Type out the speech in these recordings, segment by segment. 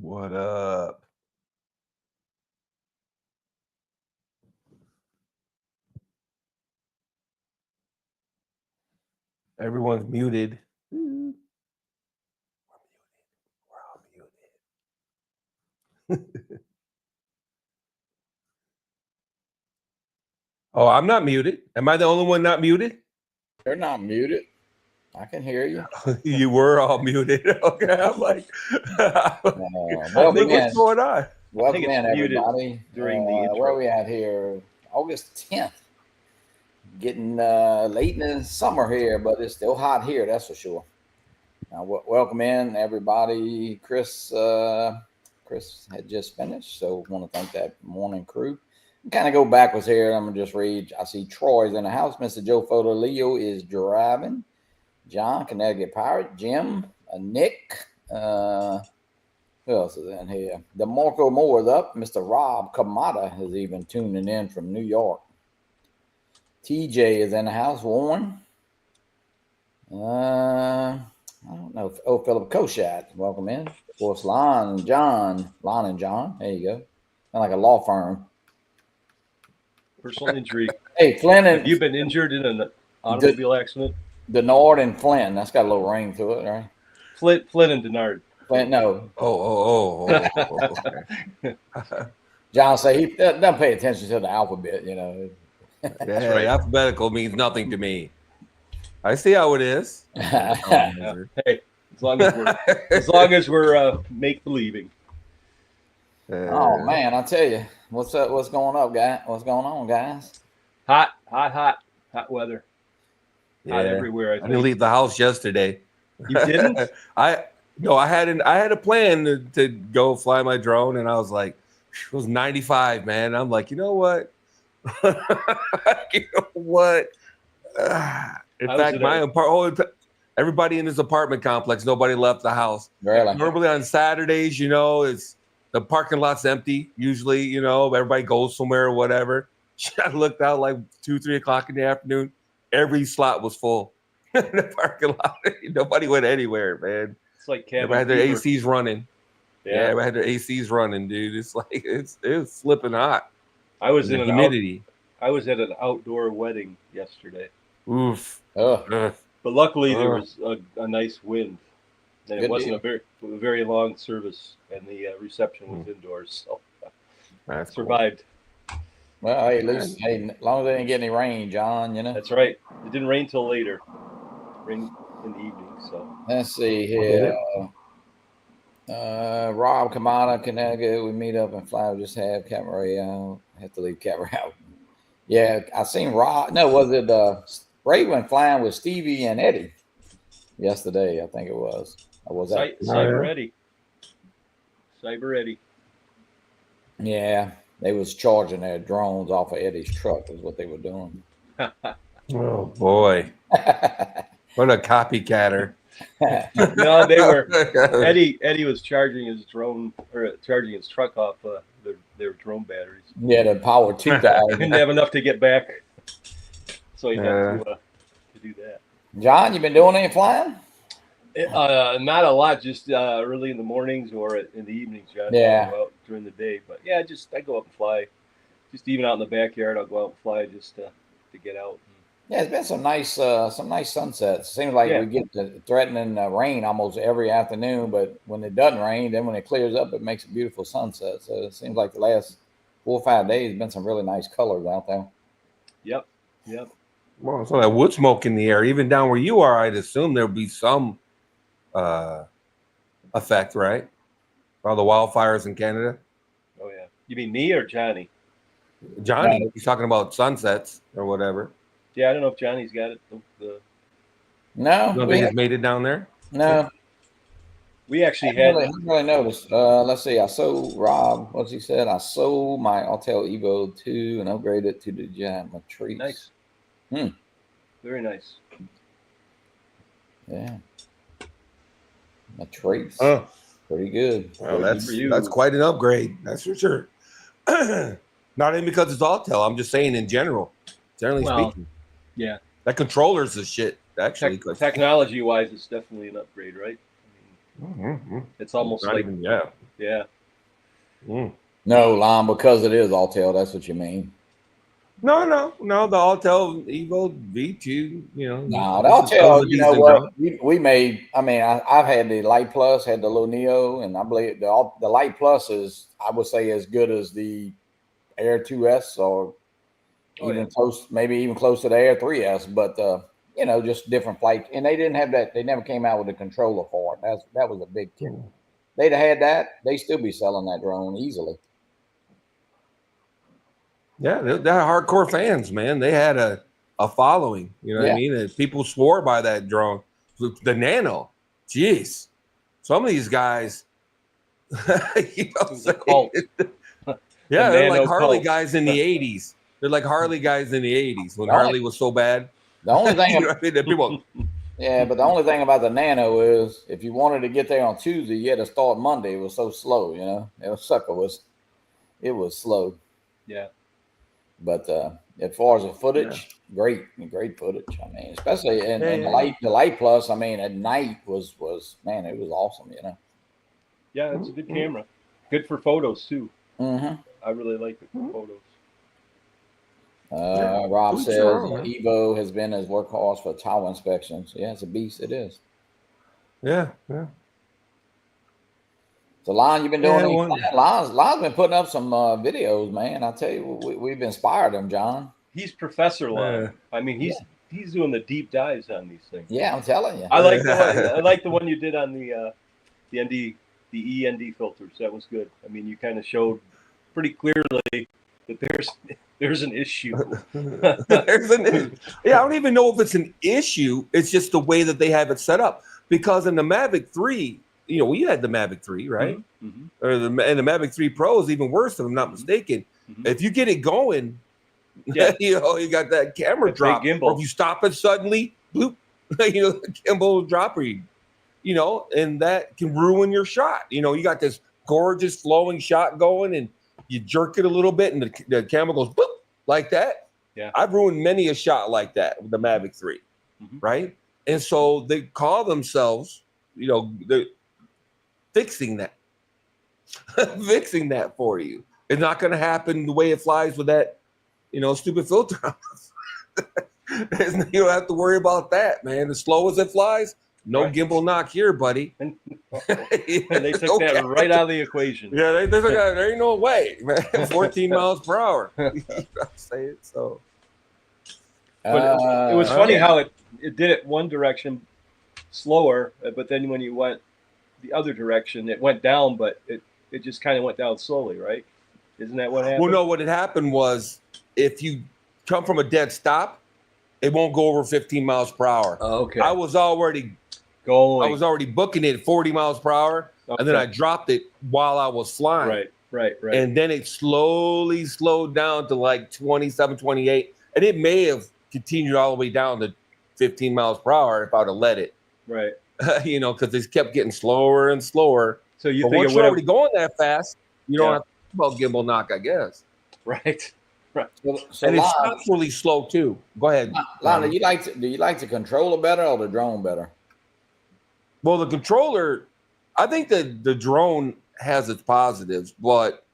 What up? Everyone's muted. We're all muted. Oh, I'm not muted. Am I the only one not muted? You're not muted. I can hear you. You were all muted. Okay, I'm like, Welcome what's in. going on? Welcome it's in, muted everybody. during the intro. Where are we at here? August 10th. Getting late in the summer here, but it's still hot here, that's for sure. Now, welcome in, everybody. Chris had just finished, so want to thank that morning crew. Kind of go backwards here. I'm going to just read. I see Troy's in the house. Mr. Joe Photo Leo is driving. John, Connecticut Pirate. Jim, Nick. Who else is in here? The Marco Moore is up. Mr. Rob Kamada is even tuning in from New York. TJ is in the house. Warren. I don't know. Philip Koshat, welcome in. Of course, Lon and John. There you go. Sound like a law firm. Personal injury. Hey, Flynn. Have you been injured in an automobile accident? Denard and Flynn. That's got a little ring to it, right? Flynn and Denard. Flynn, no. Okay. John say he doesn't pay attention to the alphabet, you know. That's right. Alphabetical means nothing to me. I see how it is. Hey, as long as we're make believing. Oh man, I tell you, what's up? What's going up, guy? What's going on, guys? Hot weather. Hot everywhere. I didn't leave the house yesterday. You didn't? I had a plan to go fly my drone, and I was like, it was 95, man. I'm like, you know what? In fact, everybody in this apartment complex, nobody left the house. Really? Normally on Saturdays, it's the parking lot's empty. Usually, everybody goes somewhere or whatever. I looked out like 2-3 o'clock in the afternoon. Every slot was full in the parking lot. Nobody went anywhere, man. It's like everybody had their ACs running. Yeah, everybody had their ACs running, dude. It's like it was flipping hot. I was in humidity. I was at an outdoor wedding yesterday. Oof. But luckily there was a nice wind, and it wasn't a very long service, and the reception was indoors, so I survived. Cool. Well, hey, at least as long as they didn't get any rain, John, That's right. It didn't rain till later. Rain in the evening, so. Let's see here. Rob Kamada, Connecticut. We meet up and fly. We just have Cat Ray out. Have to leave Cat Ray out. Yeah, I seen Rob. No, was it Ray went flying with Stevie and Eddie yesterday? I think it was. Or was that Cyber Eddie? Cyber Eddie. Yeah. They was charging their drones off of Eddie's truck is what they were doing. Oh boy. What a copycatter. No, they were Eddie was charging his drone or charging his truck off their drone batteries. Yeah, the Power 2000. Didn't have enough to get back. So he had to do that. John, you been doing any flying? Not a lot, just early in the mornings or in the evenings, John. Yeah. Go out during the day, but yeah, I go up and fly. Just even out in the backyard, I'll go out and fly just to get out. Yeah, it's been some nice sunsets. It seems like we get the threatening rain almost every afternoon, but when it doesn't rain, then when it clears up, it makes a beautiful sunset. So it seems like the last 4 or 5 days, been some really nice colors out there. Yep. Well, so that wood smoke in the air, even down where you are, I'd assume there'll be some effect, right? All the wildfires in Canada. Oh yeah. You mean me or Johnny? Johnny. He's talking about sunsets or whatever. Yeah, I don't know if Johnny's got it. No. Nobody has made it down there? No. We actually had. I really noticed. Let's see. I sold Rob. What's he said? I sold my Autel Evo 2 and upgraded it to the giant Matrice. Nice. Very nice. Yeah. Matrice. Oh. Pretty good. Well, that's quite an upgrade. That's for sure. Not even because it's Autel. I'm just saying in general. Generally speaking. Yeah. That controller's the shit, actually. Technology-wise, it's definitely an upgrade, right? I mean, it's almost like Yeah. Mm. No, Lon, because it is Autel. That's what you mean. No. The Autel Evo V2. You know. No, this is Autel. a You know decent what? drone. We made. I mean, I've had the Light Plus, had the Little Neo, and I believe the Light Plus is, I would say, as good as the Air 2S or even close, maybe even close to the Air 3S. But you know, just different flight. And they didn't have that. They never came out with a controller for it. That was a big kick. They'd have had that, they'd still be selling that drone easily. Yeah, they're hardcore fans, man. They had a following. You know what I mean? And people swore by that drone. The Nano. Jeez. Some of these guys, you know, The cult. yeah, The they're like Nano Harley cult. guys in the 80s. They're like Harley guys in the 80s when The only- Harley was so bad. The only thing, You know what I mean? That people, yeah, but the only thing about the Nano is if you wanted to get there on Tuesday, you had to start Monday. It was so slow, you know. That sucker was, it was slow. Yeah. But as far as the footage, great footage. I mean, especially and the Light Plus. I mean, at night was man, it was awesome. You know. Yeah, it's a good camera. Good for photos too. Mm-hmm. I really like it for photos. Rob says man. Evo has been his workhorse for tower inspections. Yeah, it's a beast. It is. yeah. So, Lon, you've been doing Yeah, Lon's been putting up some videos, man. I tell you, we've inspired him, John. He's Professor Lon. Yeah. I mean, he's doing the deep dives on these things. Yeah, I'm telling you. I like the one. I like the one you did on the END filters. That was good. I mean, you kind of showed pretty clearly that there's an issue. Yeah, I don't even know if it's an issue. It's just the way that they have it set up. Because in the Mavic 3, you know, we had the Mavic 3, right? Mm-hmm. And the Mavic 3 Pro is even worse, if I'm not mistaken. Mm-hmm. If you get it going, Yeah. you know, you got that camera drop. gimbal. Or if you stop it suddenly, bloop, you know, the gimbal will drop, or you know, and that can ruin your shot. You know, you got this gorgeous flowing shot going, and you jerk it a little bit, and the camera goes boop like that. Yeah. I've ruined many a shot like that with the Mavic 3, right? And so they call themselves, you know, they're fixing that, fixing that for you. It's not going to happen the way it flies with that, you know, stupid filter. You don't have to worry about that, man. As slow as it flies, no gimbal knock here, buddy. And they took that right out of the equation. Yeah, there ain't no way, man. 14 miles per hour. Say it so. But it was funny how it did it one direction slower, but then when you went the other direction, it went down, but it just kind of went down slowly, right? Isn't that what happened? Well, no, what had happened was if you come from a dead stop, it won't go over 15 miles per hour. Oh, okay. I was already booking it at 40 miles per hour, and then I dropped it while I was flying. Right. And then it slowly slowed down to like 27, 28, and it may have continued all the way down to 15 miles per hour if I would have let it. Right. You know, because it kept getting slower and slower. So you but think once it you're would already going that fast, you don't Yeah. have to think about gimbal knock, I guess. Right. So And it Lon, stops really slow too. Go ahead. Lon, do you like the controller better or the drone better? Well, the controller, I think that the drone has its positives, but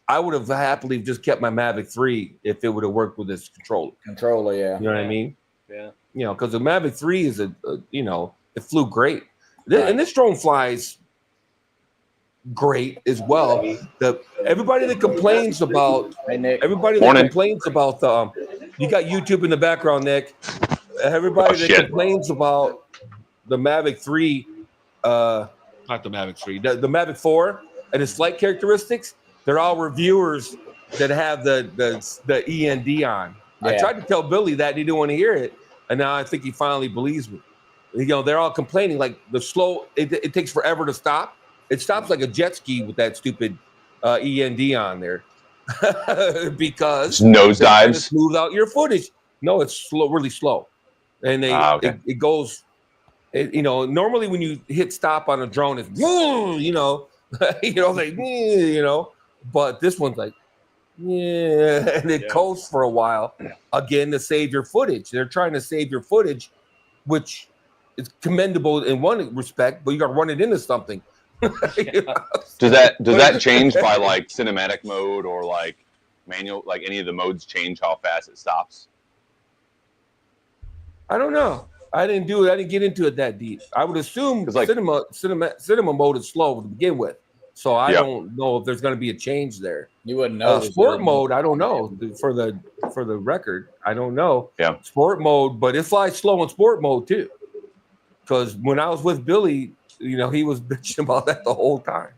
I would have happily just kept my Mavic 3 if it would have worked with this controller. Controller, yeah. You know what I mean? Yeah. You know, because the Mavic 3 is you know, it flew great. And this drone flies great as well. Everybody that complains about Hey, complains about the you got YouTube in the background, Nick. Everybody that complains about the Mavic 3, not the Mavic 3, the Mavic 4 and its flight characteristics, they're all reviewers that have the END on. Yeah. I tried to tell Billy that and he didn't want to hear it, and now I think he finally believes me. You know, they're all complaining like the slow. It takes forever to stop. It stops like a jet ski with that stupid END on there because nosedives. Smooth out your footage. No, it's slow, really slow, and it goes. You know, normally when you hit stop on a drone, it's you know, but this one's like and it goes for a while again to save your footage. They're trying to save your footage, which is commendable in one respect, but you got to run it into something. You know? Does that change by like cinematic mode or like manual? Like any of the modes change how fast it stops? I don't know. I didn't get into it that deep. I would assume 'Cause, like- cinema mode is slow to begin with. So I Yeah. don't know if there's going to be a change there. You wouldn't know. Sport mode, I don't know. For the record, I don't know. Yeah. Sport mode, but it flies slow in sport mode too. Because when I was with Billy, you know, he was bitching about that the whole time,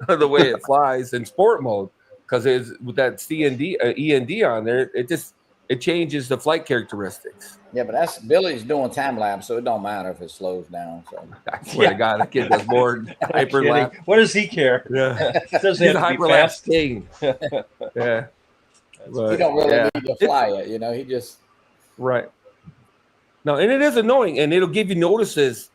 the way it flies in sport mode. Because it's with that END on there, it changes the flight characteristics. Yeah, but that's Billy's doing time lapse, so it don't matter if it slows down. So I swear to God, that kid does more hyper Kidding. lap. What does he care? Yeah, It doesn't he's a have to be hyper lap fast. king. Yeah, but, he don't really yeah. need to fly it. You know, he just Right. No, and it is annoying, and it'll give you notices.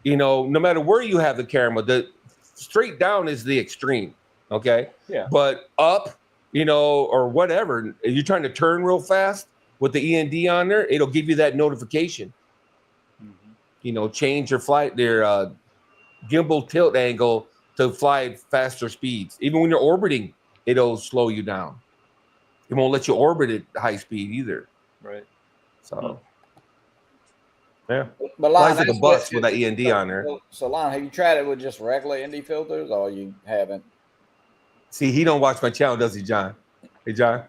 You know, no matter where you have the camera, the straight down is the extreme. Okay. Yeah. But up, you know, or whatever, you're trying to turn real fast with the END on there, it'll give you that notification. You know, change your gimbal tilt angle to fly at faster speeds. Even when you're orbiting, it'll slow you down. It won't let you orbit at high speed either. Right. So, yeah. But Flies like a that's bus what- with that END on there. So Lon, have you tried it with just regular ND filters, or you haven't? See, he don't watch my channel, does he, John? Hey, John.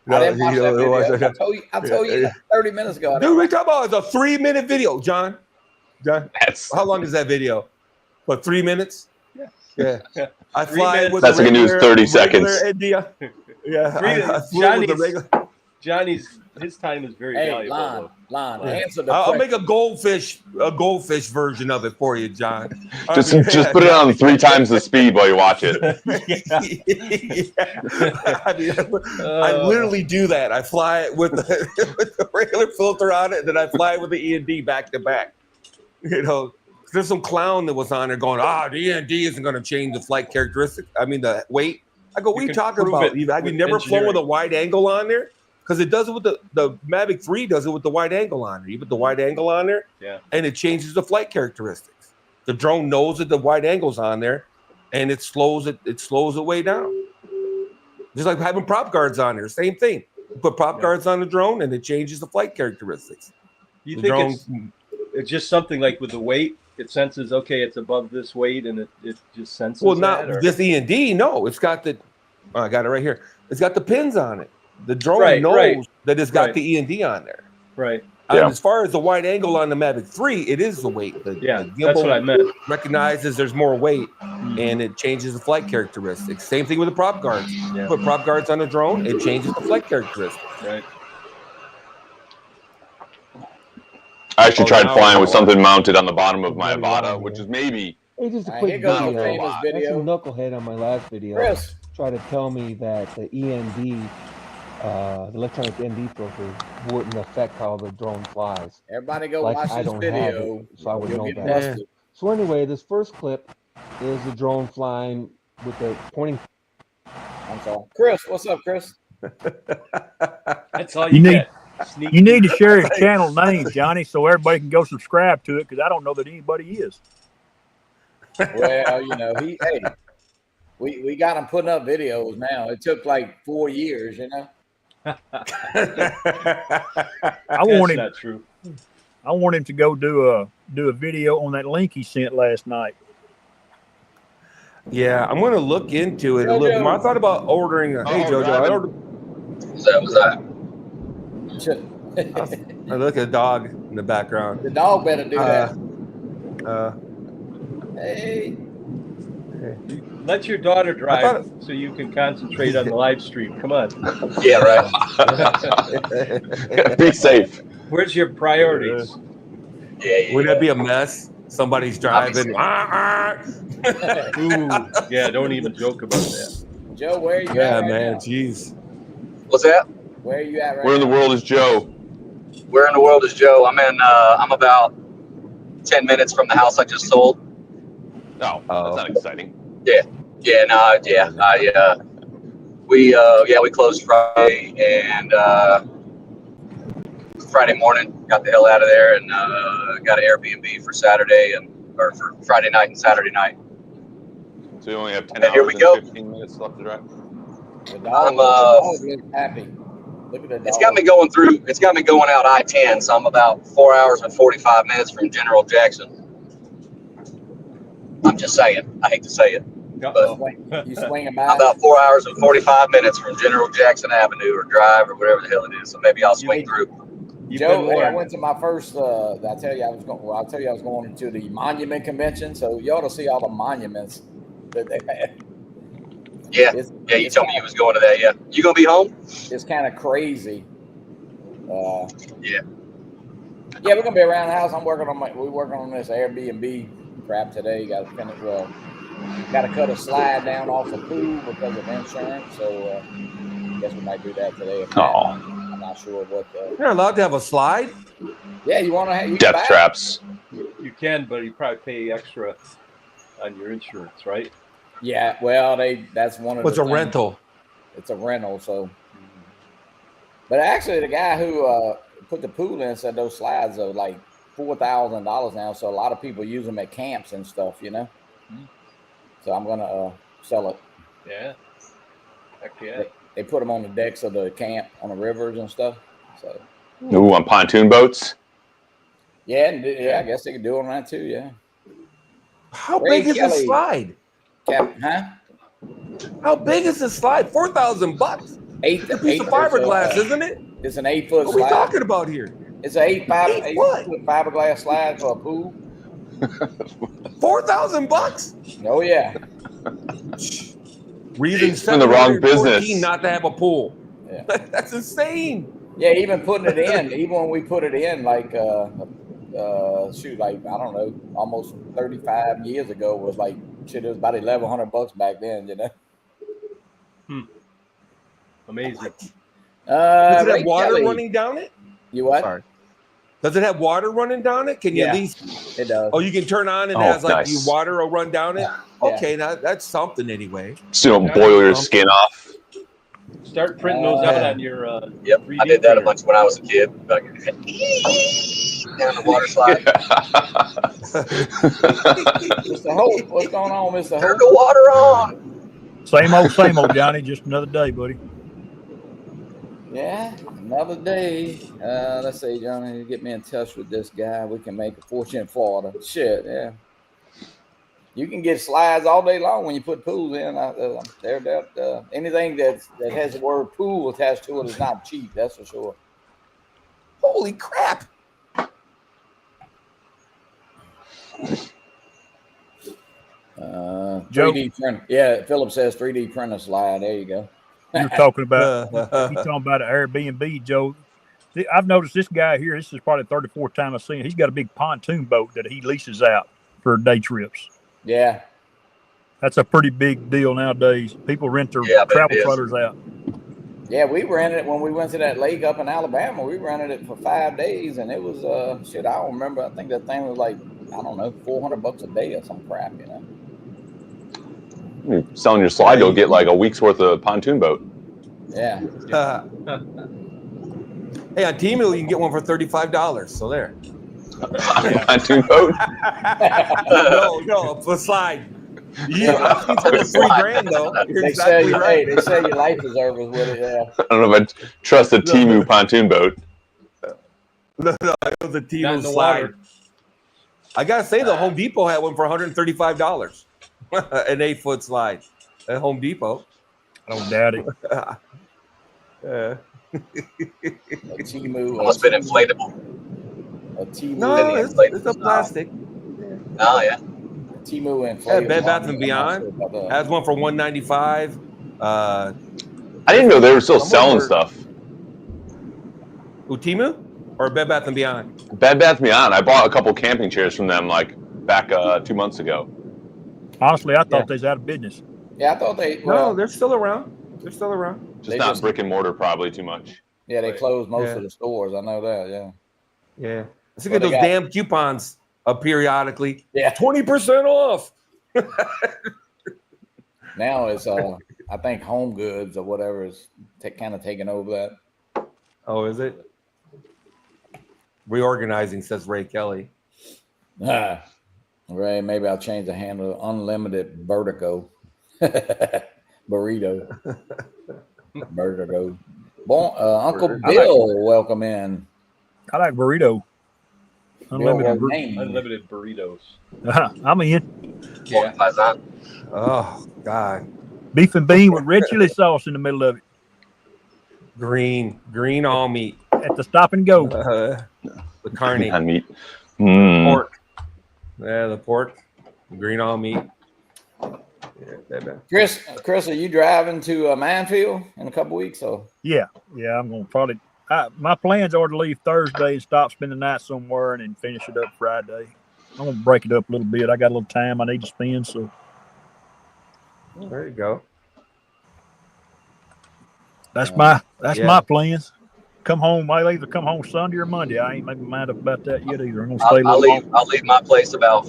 I didn't watch he that don't video. watch that. I told you 30 minutes ago. I Dude, didn't we talking about it's a 3-minute video, John. John, That's how long is that video? What, 3 minutes? Yeah. Yeah. I 3 fly minutes. with That's the like a news regular- 30 regular seconds. ND. Yeah, Three I minutes. flew with the Johnny's- regular. Johnny's his time is very Hey, valuable. Lon, though. answer the I'll question. make a goldfish version of it for you, John. just put it on 3 times the speed while you watch it. I mean, I literally do that. I fly it with the regular filter on it, and then I fly it with the END back to back. You know, there's some clown that was on there going, the END isn't going to change the flight characteristics. I mean, the weight. I go, what are you can talking prove about? it Have you with never flown with a engineering. wide angle on there? Because it does it with the Mavic 3 does it with the wide angle on there. You put the wide angle on there, Yeah. and it changes the flight characteristics. The drone knows that the wide angle's on there, and it slows it way down. Just like having prop guards on there, same thing. You put prop guards on the drone, and it changes the flight characteristics. You The think drone, it's just something like with the weight? It senses, okay, it's above this weight, and it just senses. well, that, not or- this END. No, it's got the. I got it right here. It's got the pins on it. The drone Right, knows right. that it's got Right. the END on there. right. Yeah. As far as the wide angle on the Mavic 3, it is the weight. The Yeah, gimbal that's what I meant. recognizes there's more weight, and it changes the flight characteristics. Same thing with the prop guards. Yeah. Put prop guards on the drone, it changes the flight characteristics. Right. I actually Oh, tried now- flying with something mounted on the bottom of my Very long, Avata, which yeah. is maybe Hey, just a All right, quick here goes video. the famous That's That's a video. knucklehead on my last video. Chris, Try to tell me that the END, the electronic ND filter, wouldn't affect how the drone flies. everybody go Like, watch I this don't have video. it, so I would You'll know get that. busted. So anyway, this first clip is the drone flying with the pointing. I'm sorry. Chris, what's up, Chris? That's all You you, need- get. Sneaky. You need to share his channel name, Johnny, so everybody can go subscribe to it because I don't know that anybody is. Well, you know, we got him putting up videos now. It took like 4 years, you know. I That's want him. not true. I want him to go do a video on that link he sent last night. Yeah, I'm going to look into it a little more. I thought about ordering a. Hey, Oh, JoJo, I driving. ordered. What's that? I look at a dog in the background. The dog better do that. Hey, Let your daughter I drive so you can concentrate on the live stream. Come on. Yeah, right. be safe. Where's your priorities? Yeah. Would that be a mess? Somebody's driving. Ooh, yeah, don't even joke about that. Joe, where are you Yeah, at right man. now? Jeez. What's that? Where are you at right Where in the now? world is Joe? Where in the world is Joe? I'm about 10 minutes from the house I just sold. No, Oh. that's not exciting. We closed Friday and Friday morning got the hell out of there and got an Airbnb for Saturday or for Friday night and Saturday night. So you only have 10 And here hours we go. and 15 minutes left to drive. The I'm, dog looks happy. Look at the dog. It's got me going through. It's got me going out I-10. So I'm about 4 hours and 45 minutes from General Jackson. I'm just saying. I hate to say it. You swinging I'm by? about 4 hours and 45 minutes from General Jackson Avenue or Drive or whatever the hell it is. So maybe I'll swing through. You've Joe, been hey, I warned. went to my first. I tell you, I was going. Well, I'll tell you, I was going to the Monument Convention. So you ought to see all the monuments that they had. Yeah. It's, Yeah, you it's told me kinda- you was going to that. Yeah. You gonna be home? It's kind of crazy. Yeah. Yeah, we're gonna be around the house. We're working on this Airbnb crap today. Got to finish. Well, got to cut a slide down off the pool because of insurance. So I guess we might do that today. If not, I'm not sure what. You're allowed to have a slide. Yeah, you want to have you can Death buy it. traps. You can, but you probably pay extra on your insurance, right? Yeah, well, that's one of What's the a things. rental? It's a rental, so. But actually, the guy who put the pool in said those slides are like $4,000 now. So a lot of people use them at camps and stuff, you know. So I'm gonna sell it. Yeah. Heck yeah. They put them on the decks of the camp on the rivers and stuff. So Ooh, on pontoon boats. yeah, I guess they could do them that too. Yeah. How Ray big is the Kelly. slide? Huh? How big is the slide? $4,000. Eight. It's a piece of fiberglass, isn't it? It's an 8-foot What are we slide. talking about here? It's an 8 8 foot fiberglass slide for a pool. $4,000. Oh yeah. Reason He's in the wrong 714 business. not to have a pool. Yeah. That's insane. Yeah, even putting it in, even when we put it in, like like I don't know, almost 35 years ago was like shit. It was about $1,100 back then, you know. Amazing. Does it Ray have water Kelly. running down it? You what? Sorry. Does it have water running down it? Can you Yeah. at least? It does. Oh, you can turn on and Oh, it has like nice. you water will run down it. Yeah. Okay, now that's something anyway. So you don't boil your skin off. Start printing those out Yeah. on your Yep. 3D I did that a printer. bunch when I was a kid. Down the water slide. Mr. Holt, what's going on, Mr. Turn Holt? the water on. Same old, Johnny. Just another day, buddy. Yeah, another day. Let's see, Johnny, get me in touch with this guy. We can make a fortune in Florida. Shit, yeah. You can get slides all day long when you put pools in. Anything that has the word pool attached to it is not cheap. That's for sure. Holy crap! Joe? 3D print. Yeah, Philip says 3D print a slide. There you go. You're talking about you talking about an Airbnb, Joe. See, I've noticed this guy here. This is probably the 34th time I've seen it. He's got a big pontoon boat that he leases out for day trips. Yeah. That's a pretty big deal nowadays. People rent their Yeah, I bet it travel is. trailers out. Yeah, we rented it when we went to that lake up in Alabama. We rented it for 5 days, and it was shit. I don't remember. I think that thing was like $400 a day or some crap, you know. You're selling your slide, you'll get like a week's worth of pontoon boat. Yeah. Hey, on Temu you can get one for $35. So there. Pontoon boat. no, for slide. Yeah, I think it's $3,000 though. You're They exactly sell you, right. hey, they sell you life preservers with it. Yeah. I don't know if I trust a Temu pontoon boat. No, it was a Not Temu in the slide. water. I gotta say, the Home Depot had one for $135. An 8-foot slide at Home Depot. I don't doubt it. Yeah. A Temu. Must have been inflatable. A Temu. No, it's a plastic. Oh yeah. Temu and Yeah, Bed Bath & Beyond has one for $195. I didn't know they were still selling stuff. Temu or Bed Bath & Beyond? Bed Bath & Beyond. I bought a couple camping chairs from them like back 2 months ago. Honestly, I thought they was out of business. Yeah, I thought they. No, Well, they're still around. They're still around. Just They not just- brick and mortar probably too much. yeah, they closed most Yeah. of the stores. I know that. Yeah. Yeah. Let's Well, get they those got- damn coupons periodically. Yeah. 20% off. Now it's I think Home Goods or whatever is kind of taking over that. Oh, is it? Reorganizing, says Ray Kelly. Ray, maybe I'll change the handle to Unlimited Vertigo. Burrito. Burrito. Uncle Burger. Bill, welcome in. I like burrito. Bill Unlimited. Romaine. Unlimited burritos. I'm in. Yeah. Paisan. Oh God, Beef and bean with red chili sauce in the middle of it green all meat. at the stop and go. The carne, On meat. Mm. pork. Yeah, the pork, green all meat. Yeah, baby. Chris, are you driving to Manfield in a couple weeks? So Yeah, I'm gonna probably. My plans are to leave Thursday and stop, spend the night somewhere, and then finish it up Friday. I'm gonna break it up a little bit. I got a little time I need to spend, so There you go. that's my Yeah. my plans. Come home. I'll either come home Sunday or Monday. I ain't made my mind up about that yet either. I'm gonna stay a I'll little leave. I'll leave my place about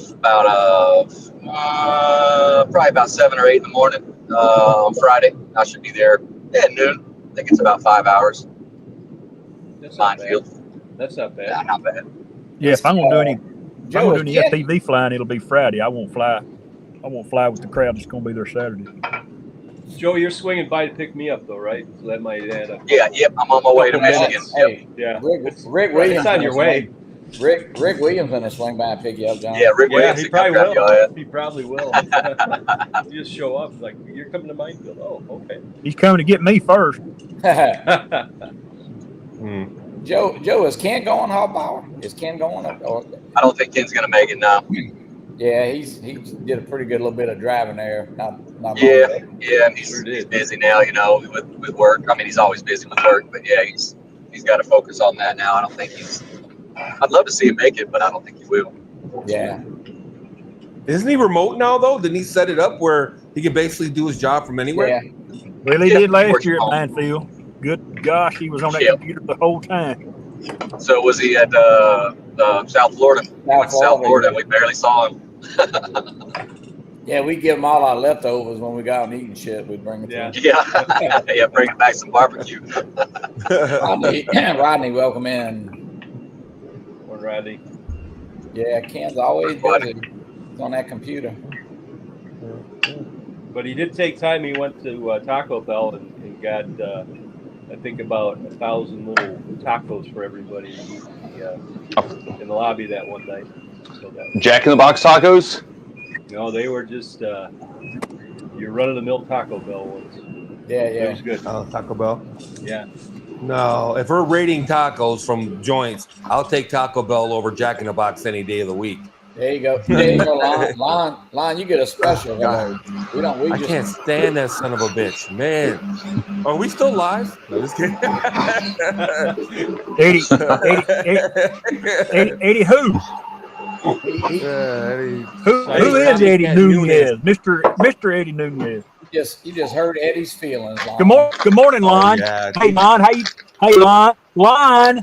probably about 7 or 8 in the morning on Friday. I should be there at noon. I think it's about 5 hours. That's not bad. Minefield. That's not bad. Yeah, not bad. Yeah, if I'm gonna do any, if I'm Joe, gonna do is any Ken, FPV flying, it'll be Friday. I won't fly with the crowd that's gonna be there Saturday. Joe, you're swinging by to pick me up though, right? So that might add up. Yeah. Yep. I'm on my way to Couple Michigan. minutes. Yep. hey, Yeah. Rick Williams. It's on your way. Rick Williams gonna swing by and pick you up, John. Yeah. Rick Yeah, Williams. he to come probably grab your will. ass. He probably will. You just show up like you're coming to Minefield. Oh, okay. He's coming to get me first. Joe, is Ken going Hallbauer? Is Ken going up? Or, I don't think Ken's gonna make it now. yeah, he did a pretty good little bit of driving there. Not long Yeah. ago. Yeah. And he's busy now. You know, with work. I mean, he's always busy with work, but yeah, he's got to focus on that now. I don't think he's. I'd love to see him make it, but I don't think he will. Yeah. Isn't he remote now though? Didn't he set it up where he can basically do his job from anywhere? Yeah. Well, he Yeah, did last working year at home. Manfield. Good gosh, he was on that Yeah. computer the whole time. So was he at South Florida? Went to South Florida, and we barely saw him. Yeah, we give him all our leftovers when we got on eating shit. We bring it to Yeah. him. Yeah, yeah, bringing back some barbecue. Rodney, welcome in. Or Rodney. Yeah, Ken's always busy. He's on that computer. But he did take time. He went to Taco Bell and got, I think, about 1,000 little tacos for everybody in the lobby that one night. So that, Jack in the Box tacos. no, they were just your run-of-the-mill Taco Bell ones. Yeah, It yeah. was good. Taco Bell. Yeah. No, if we're rating tacos from joints, I'll take Taco Bell over Jack in the Box any day of the week. There you go. There you go, Lon, you get a special. God. We don't. We I just. can't stand that son of a bitch, man. Are we still live? No, just kidding. 80 who? Who is Eddie Nunez? Mr. Eddie Nunez. You just hurt Eddie's feelings. Lon. Good morning, Lon. yeah. Hey, Lon. Hey, Lon.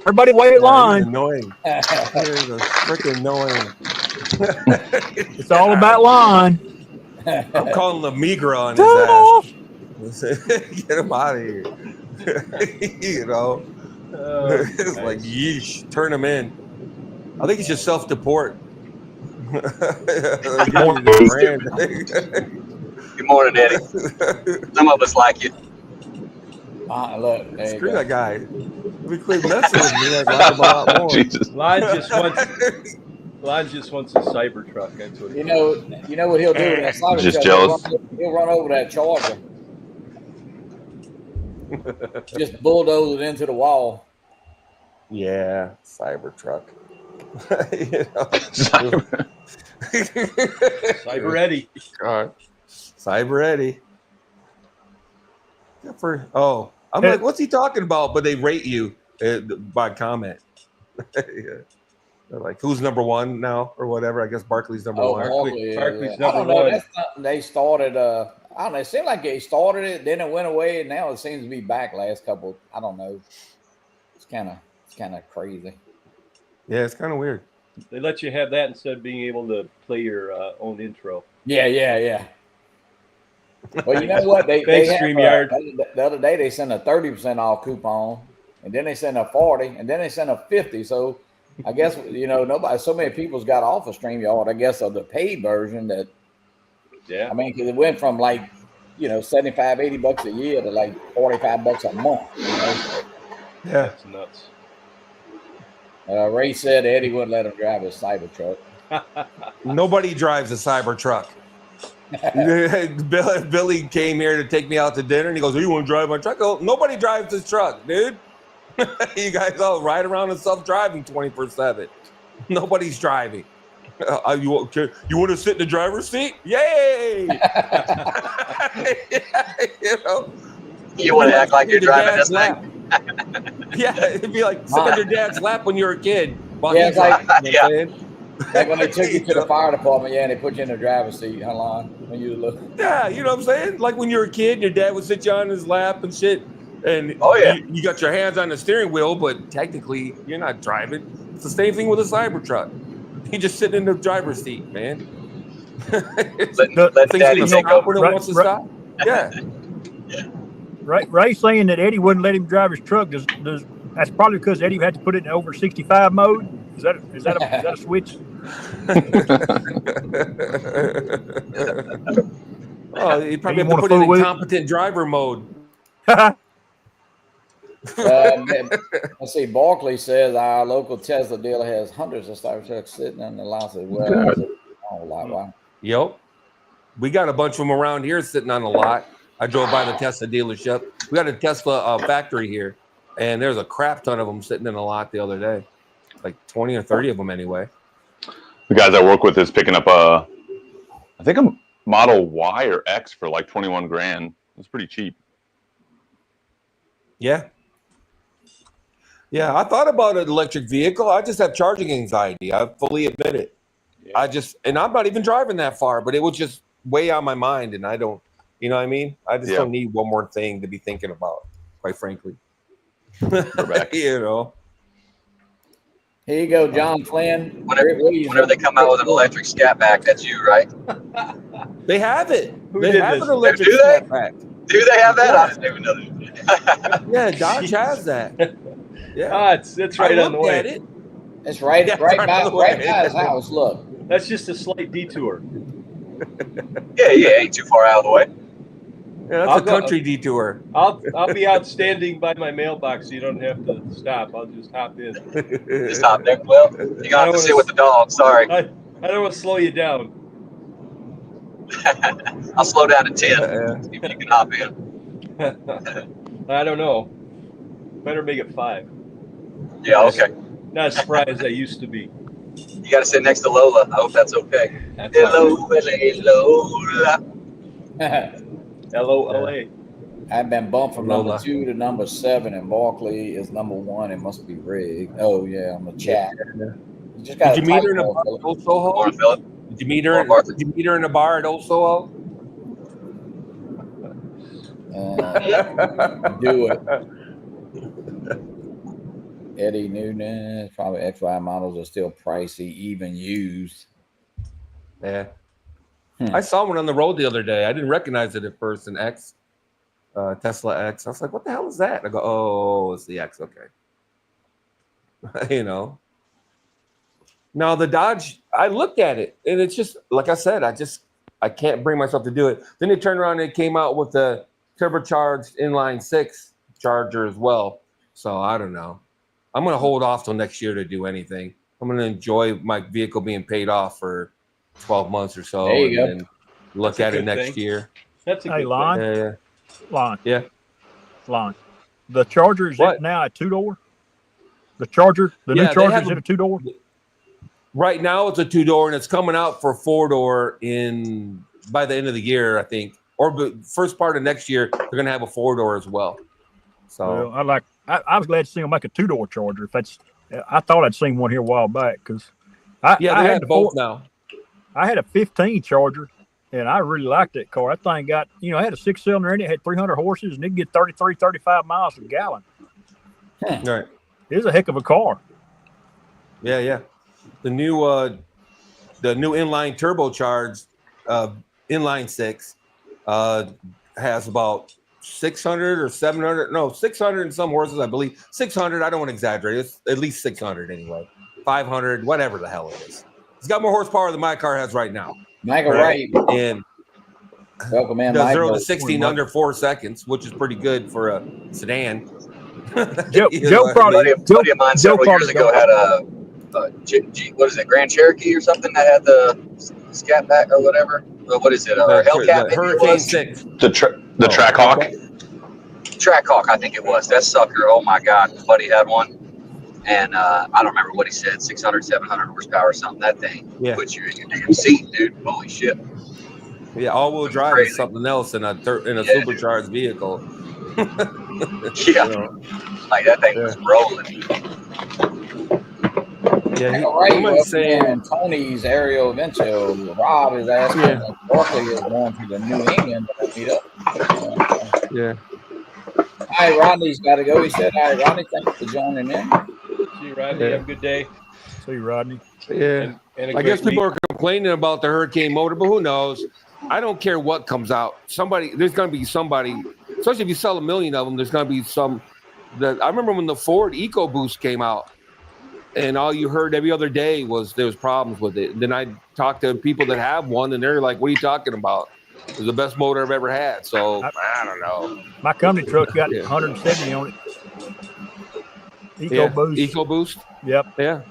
Everybody wait, Lon. Annoying. He's a freaking annoying. It's all about Lon. I'm calling the Migra on his ass. Get him out of here. You know, it's like yeesh. Turn him in. I think he should self-deport. Good morning, Eddie. Some of us like you. Look, there you Screw go. that guy. If we quit messing with me, I'd like him a lot more. Jesus. Lon just wants a Cybertruck. That's what he You know what he'll do with that Cybertruck? Just jealous. He'll run over that Charger. Just bulldoze it into the wall. Yeah, Cybertruck. Cyber Eddie. God. Cyber Eddie. I'm like, what's he talking about? But they rate you by comment. Yeah. They're like, who's number one now or whatever? I guess Barkley's number one. Barkley's I number don't know. one. That's something they started. I don't know. It seemed like they started it, then it went away, and now it seems to be back last couple. I don't know. It's kind of crazy. Yeah, it's kind of weird. They let you have that instead of being able to play your own intro. Yeah. Well, you know what? They Thanks, have, StreamYard. the other day they sent a 30% off coupon, and then they sent a 40, and then they sent a 50. So I guess so many people's got off of StreamYard. I guess of the paid version that Yeah. I mean, because it went from like, you know, 75, 80 bucks a year to like 45 bucks a month. You know? Yeah. That's nuts. Ray said Eddie wouldn't let him drive his Cybertruck. Nobody drives a Cybertruck. Billy came here to take me out to dinner, and he goes, "Oh, you want to drive my truck?" Oh, nobody drives this truck, dude. You guys all ride around in self-driving 24/7. Nobody's driving. You want to sit in the driver's seat? Yay! You know, You want to act like you're driving this lap. thing? Yeah, it'd be like sitting on your dad's lap when you were a kid. While Yeah, he's driving, you know what I'm saying? Like when they took you to the fire department, yeah, and they put you in the driver's seat, how long? When you look. Yeah, you know what I'm saying? Like when you were a kid, your dad would sit you on his lap and shit. And Oh, yeah. you got your hands on the steering wheel, but technically you're not driving. It's the same thing with a Cybertruck. You're just sitting in the driver's seat, man. Let Things Daddy gonna take stop when over. it wants to stop. Yeah. Ray saying that Eddie wouldn't let him drive his truck. Does that's probably because Eddie had to put it in over 65 mode? Is that a switch? Oh, you probably You have to wanna put it in fool with it? competent driver mode. Let's see. Barkley says our local Tesla dealer has hundreds of Cybertrucks sitting in the lots as well. Oh, wow. Yep. We got a bunch of them around here sitting on a lot. I drove by the Tesla dealership. We got a Tesla factory here, and there's a crap ton of them sitting in a lot the other day. Like 20 or 30 of them anyway. The guys I work with is picking up I think a Model Y or X for like 21 grand. It's pretty cheap. Yeah. Yeah, I thought about an electric vehicle. I just have charging anxiety. I fully admit it. Yeah. And I'm not even driving that far, but it was just way on my mind, and I don't, you know what I mean? I just don't need one more thing to be thinking about, quite frankly. You know. Here you go, John Flynn. Whenever they come out with an electric scat back, that's you, right? They have it. Who They did have this? an electric Do they? snapback. Do they have that? Yeah. I didn't even know that. Yeah, Dodge has that. Yeah. It's right on the looked at way. it. It's right Yeah, by right on the way. his house. Look. That's just a slight detour. Yeah, ain't too far out of the way. Yeah, that's I'll a go- country detour. I'll be out standing by my mailbox, so you don't have to stop. I'll just hop in. Just hop there. Well, you're going to have to sit with the dog. Sorry. I don't want to slow you down. I'll slow down to 10. See if you can hop in. I don't know. Better make it 5. Yeah, okay. Not as spry as I used to be. You got to sit next to Lola. I hope that's okay. That's Hello, Lola. L-O-L-A. I've been bumped from Lola. number 2 to number 7, and Barkley is number 1. It must be rigged. Oh yeah, on the chat. You just got Did you meet her in a bar at Old Soho? Morning, Philip. Did you meet her? Or Martha. Did you meet her in a bar at Old Soho? Do it. Eddie Noonan, probably XY models are still pricey, even used. Yeah. I saw one on the road the other day. I didn't recognize it at first, an X, Tesla X. I was like, what the hell is that? I go, oh, it's the X. Okay. You know. Now, the Dodge, I looked at it, and it's just, like I said, I can't bring myself to do it. Then they turned around and it came out with the turbocharged inline 6 charger as well. So, I don't know. I'm going to hold off till next year to do anything. I'm going to enjoy my vehicle being paid off for 12 months or so, There you and then look That's a at it good next thing. year. That's a Hey, good Lon. thing. Yeah. Lon. The Charger is What? it now a 2-door? The Charger, the Yeah, new they Charger have is a- it a 2-door? Right now it's a 2-door, and it's coming out for 4-door by the end of the year, I think, or first part of next year. They're gonna have a 4-door as well. So Well, I was glad to see them make a 2-door Charger. If that's, I thought I'd seen one here a while back because I yeah, I they had have the both Ford- now. I had a 15 Charger, and I really liked that car. That thing got, I had a 6-cylinder in it, had 300 horses, and it could get 33, 35 miles a gallon. Right. It was a heck of a car. Yeah. The new inline turbocharged inline 6 has about 600 or 700, no, 600 and some horses, I believe. 600, I don't want to exaggerate. It's at least 600 anyway. 500, whatever the hell it is. It's got more horsepower than my car has right now. Michael Right. Wright. And Welcome in, Does Mike. 0 to 60 in under 4 seconds, which is pretty good for a sedan. Joe, You know Joe what I probably, mean? A buddy of mine Joe several years probably ago had a what is it, Grand Cherokee or something that had the scat back or whatever. What is it? Or Hellcat? The Maybe it Hurricane was? 6. The Oh, Trackhawk. okay. Trackhawk, I think it was. That sucker, oh my God, my buddy had one. And I don't remember what he said, 600, 700 horsepower or something. That thing puts you in your damn seat, dude. Holy shit. Yeah, all-wheel drive Crazy. is something else in a supercharged vehicle. Yeah. You know? Like that thing was rolling. Yeah, All right, somebody's saying Tony's Aerial Adventure. Rob is asking if Barkley is going to the New England meet up. yeah. All right, Rodney's got to go. He said, all right, Rodney, thanks for joining in. See you, Rodney. Have a good day. see you, Rodney. Yeah. And a I guess great people week. are complaining about the Hurricane motor, but who knows? I don't care what comes out. There's going to be somebody, especially if you sell 1 million of them, there's going to be some. I remember when the Ford EcoBoost came out, and all you heard every other day was there was problems with it. And then I talked to people that have one, and they're like, "What are you talking about? It's the best motor I've ever had." So I don't know. My company truck got 170 on it. EcoBoost. EcoBoost. Yep, Yeah.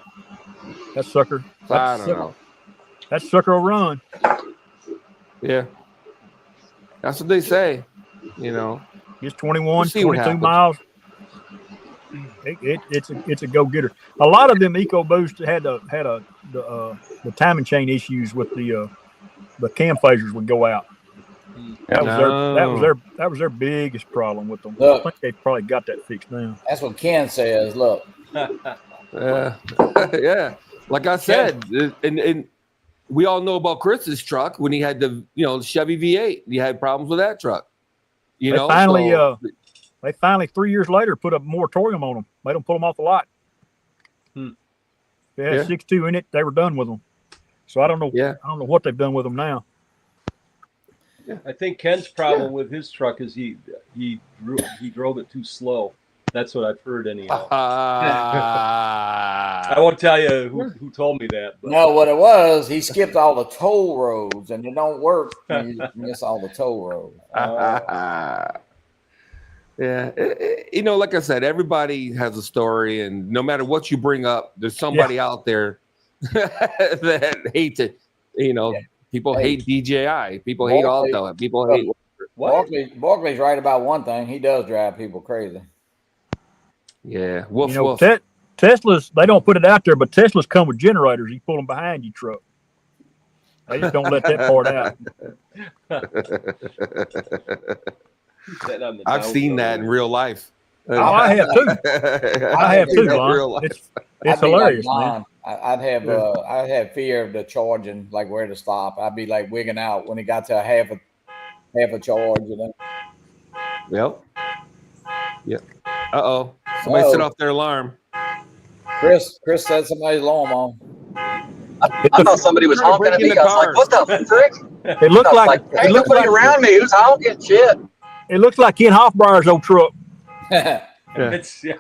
that sucker. I don't know. That sucker will run. Yeah. That's what they say. You know. It's 21, We'll see what 22 happens. miles. It's a go getter. A lot of them EcoBoost had the timing chain issues with the cam phasers would go out. That was their biggest problem with them. Look. I think they probably got that fixed now. That's what Ken says. Look, Yeah. Yeah. Like I said, and we all know about Chris's truck when he had the Chevy V8. He had problems with that truck. They finally 3 years later put a moratorium on them. Made them pull them off the lot. They had 6.2 in it. They were done with them. So I don't know. Yeah. I don't know what they've done with them now. I think Ken's problem with his truck is he drove it too slow. That's what I've heard anyhow. I won't tell you who told me that. But. no, what it was, he skipped all the toll roads, and it don't work when you miss all the toll roads. Yeah, like I said, everybody has a story, and no matter what you bring up, there's somebody out there that hates it. People hate DJI. People hate Alto. People hate. Barkley's right about one thing. He does drive people crazy. Yeah, woof. Teslas, they don't put it out there, but Teslas come with generators. You pull them behind your truck. They just don't let that part out. I've seen that in real life. Oh, I have too. I have too, in Lon. real life. It's I'd be hilarious, like, man. I'd have fear of the charging, like where to stop. I'd be like wigging out when it got to half a charge. Yep. Uh-oh. Somebody set off their alarm. Chris said somebody's alarm on. I thought somebody was honking at me. I was like, what the frick? It looked I was like hey, nobody around me. Who's honking? Shit. it looks like Ken Hoffbreyer's old truck. I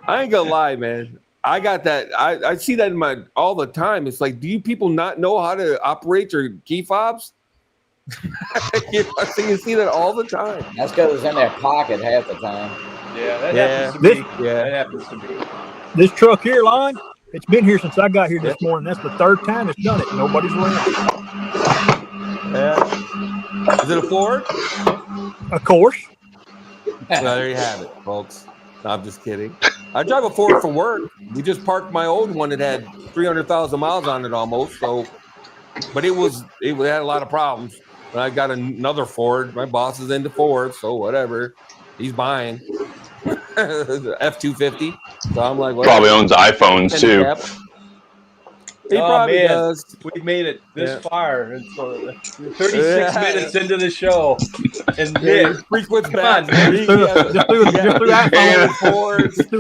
ain't gonna lie, man. I got that. I see that in all the time. It's like, do you people not know how to operate your key fobs? You see that all the time. That's because it's in their pocket half the time. Yeah, that happens to me. That happens to me. This truck here, Lon, it's been here since I got here this morning. That's the third time it's done it. Nobody's around. Yeah. Is it a Ford? Of course. Well, there you have it, folks. No, I'm just kidding. I drive a Ford for work. We just parked my old one that had 300,000 miles on it almost. So, but it had a lot of problems. But I got another Ford. My boss is into Ford, so whatever. He's buying F-250. So I'm like, whatever. Probably owns iPhones too. He probably does. We made it this far. And so 36 minutes into the show. And Nick, frequent back. Just through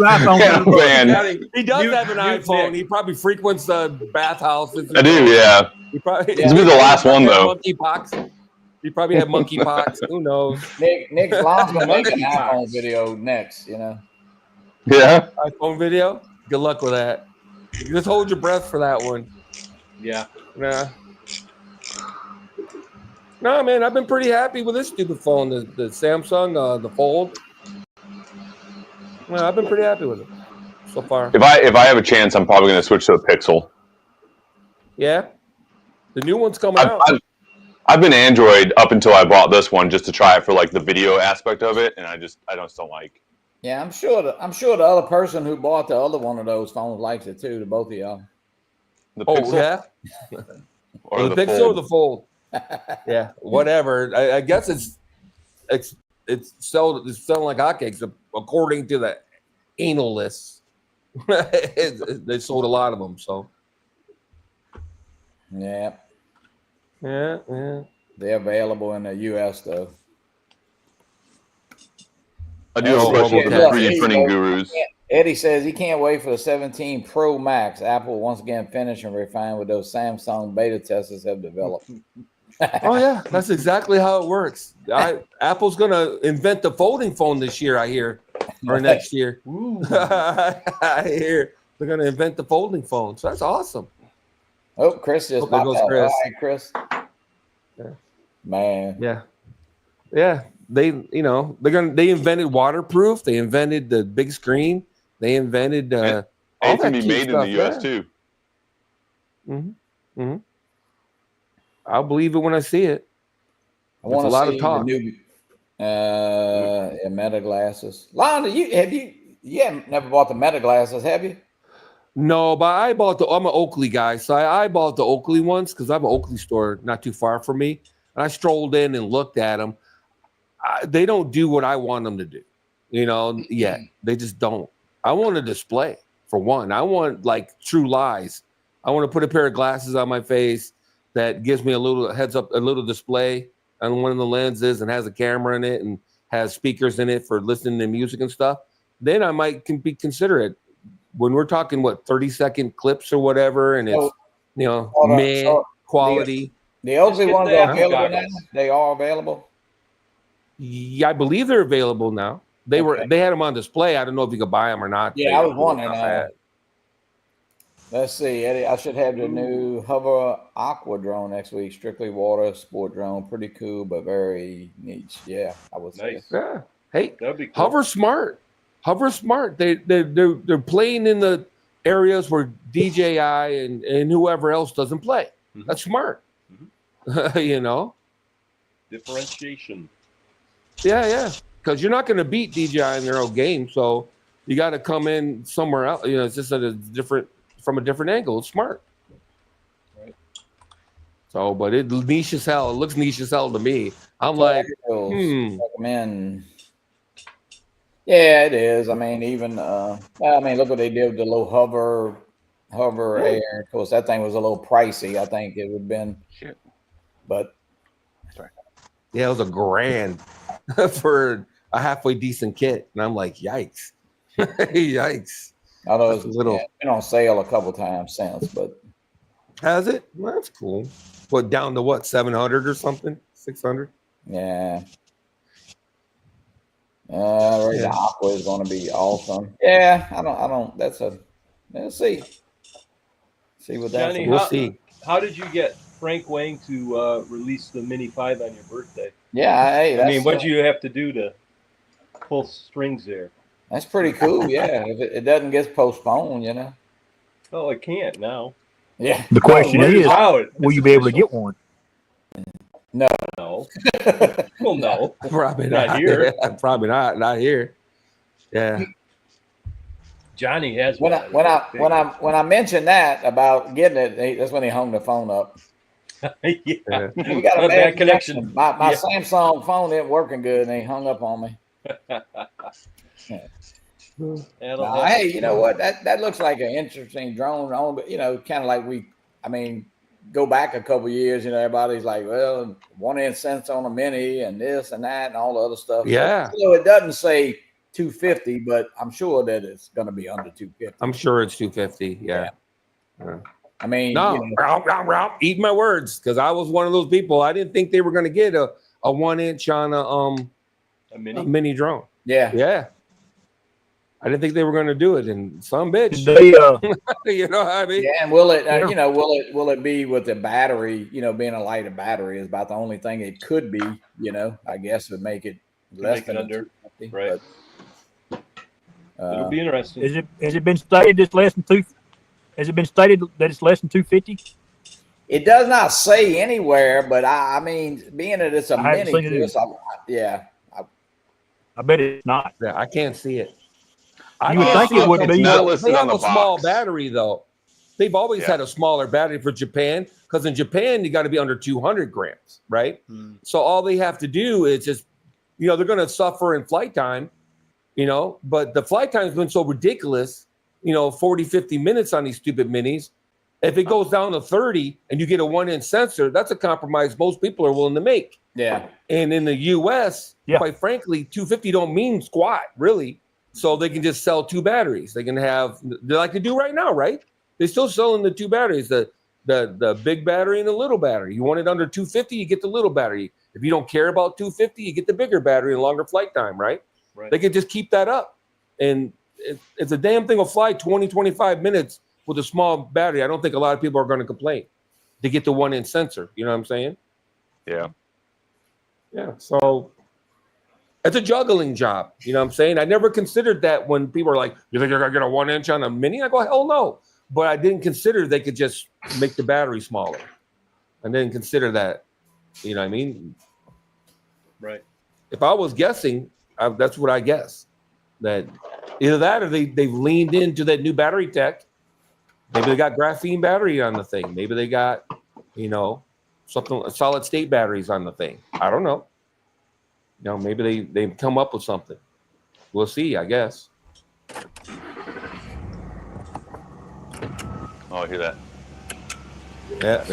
iPhone. He does have an iPhone. Nick. He probably frequents the bathhouses. I do, yeah. He probably, This will be the last one, though. Monkeypox. He probably had monkeypox. Who knows? Nick's Lon's gonna make an iPhone video next, Yeah. iPhone video? Good luck with that. Just hold your breath for that one. Yeah. Nah. No, man, I've been pretty happy with this stupid phone, the Samsung, the Fold. Well, I've been pretty happy with it so far. If I have a chance, I'm probably going to switch to a Pixel. Yeah, the new one's coming out. I've been Android up until I bought this one just to try it for like the video aspect of it, and I just don't like. Yeah, I'm sure the other person who bought the other one of those phones likes it too. The both of y'all. The Pixel, yeah, or the Pixel or the Fold. Yeah, whatever. I guess it's selling like hotcakes according to the anal lists. They sold a lot of them, so Yeah, yeah. they're available in the U.S. though. I do have a question for the 3D printing gurus. Eddie says he can't wait for the 17 Pro Max. Apple once again finish and refine what those Samsung beta testers have developed. Oh yeah, that's exactly how it works. Apple's gonna invent the folding phone this year, I hear, or next year. I hear they're gonna invent the folding phone. So that's awesome. Oh, Chris just popped goes out. Chris. All right, Chris. Yeah. Man. Yeah. They invented waterproof. They invented the big screen. They invented It all can that be made stuff, in the U.S. too. Mm-hmm. I'll believe it when I see it. I want a to lot see of talk. the new Meta glasses. Londa, you haven't never bought the Meta glasses, have you? No, but I'm an Oakley guy, so I bought the Oakley ones because I have an Oakley store not too far from me, and I strolled in and looked at them. They don't do what I want them to do, yet. They just don't. I want a display for one. I want like true lies. I want to put a pair of glasses on my face that gives me a little heads up, a little display on one of the lenses and has a camera in it and has speakers in it for listening to music and stuff. Then I might be considerate. When we're talking 30-second clips or whatever, and it's quality. The Oakley ones are available now. They are available. Yeah, I believe they're available now. They had them on display. I don't know if you could buy them or not. Yeah, I was wondering. Let's see, Eddie. I should have the new Hover Aqua drone next week. Strictly water sport drone. Pretty cool, but very niche. Yeah, I would say. Nice. Yeah. Hey, That'd be cool. Hover Smart. They're playing in the areas where DJI and whoever else doesn't play. Mm-hmm. That's smart. Mm-hmm. Differentiation. Yeah. Because you're not going to beat DJI in their own game, so you got to come in somewhere else. It's just from a different angle. It's smart. Right. So, but it niche as hell. It looks niche as hell to me. I'm like, recommend. Yeah, it is. I mean, even look what they did with the low hover air. Of course, that thing was a little pricey. I think it would have been. Shit. But yeah, it was $1,000 for a halfway decent kit, and I'm like, yikes, yikes. I know it's been on sale a couple times since, but has it? Well, that's cool. What, down to what, 700 or something? 600? Yeah. The Aqua is going to be awesome. Yeah, I don't. Let's see. See what that's. Johnny, we'll see. How did you get Frank Wang to release the Mini 5 on your birthday? Yeah, what do you have to do to pull strings there? That's pretty cool. Yeah, if it doesn't get postponed, Oh, it can't now. Yeah. The question is, Wow, will you be able to get one? No. No. Well, no. Probably Not here. Probably not here. Yeah. Johnny has When I mentioned that about getting it, that's when he hung the phone up. Yeah. You got a bad connection. My Samsung phone isn't working good, and he hung up on me. Hey, you know what? That looks like an interesting drone. Kind of like go back a couple years. Everybody's like, well, 1-inch sensor on a Mini and this and that and all the other stuff. Yeah. So it doesn't say 250, but I'm sure that it's going to be under 250. I'm sure it's 250. Yeah. I mean, eat my words, because I was one of those people. I didn't think they were going to get a 1-inch on a mini drone. Yeah. I didn't think they were going to do it, and some bitch, They, you know what I mean? Yeah, and will it? Yeah. You know, will it be with the battery? You know, being a lighter battery is about the only thing it could be. You know, I guess would make it less make it than under, 250, right. but, It'll be interesting. has it been stated it's less than two? Has it been stated that it's less than 250? it does not say anywhere. But I mean, being that it's a I haven't mini, seen it Chris, yeah, I bet it's not. Yeah, I can't see it. You would can't think see it would It's be. not They listed on have the a small box. battery though. They've always Yeah. had a smaller battery for Japan because in Japan you got to be under 200 grams, right? So all they have to do is just, you know, they're going to suffer in flight time, you know, but the flight time has been so ridiculous, you know, 40, 50 minutes on these stupid minis. If it goes down to 30 and you get a 1-inch sensor, that's a compromise most people are willing to make. yeah. And in the US, Yeah. quite frankly, 250 don't mean squat, really. So they can just sell two batteries. They can have, they like to do right now, right? They're still selling the two batteries, the big battery and the little battery. You want it under 250, you get the little battery. If you don't care about 250, you get the bigger battery and longer flight time, right? Right. They can just keep that up. And it's a damn thing will fly 20, 25 minutes with a small battery. I don't think a lot of people are going to complain to get the 1-inch sensor. You know what I'm saying? Yeah. Yeah. So it's a juggling job. You know what I'm saying? I never considered that when people are like, you think you're going to get a 1-inch on a mini? I go, hell no. But I didn't consider they could just make the battery smaller. I didn't consider that. You know what I mean? Right. If I was guessing, that's what I guess. That either that or they've leaned into that new battery tech. Maybe they got graphene battery on the thing. Maybe they got, you know, something solid state batteries on the thing. I don't know. You know, maybe they've come up with something. We'll see, I guess. Oh, I hear that. Yeah.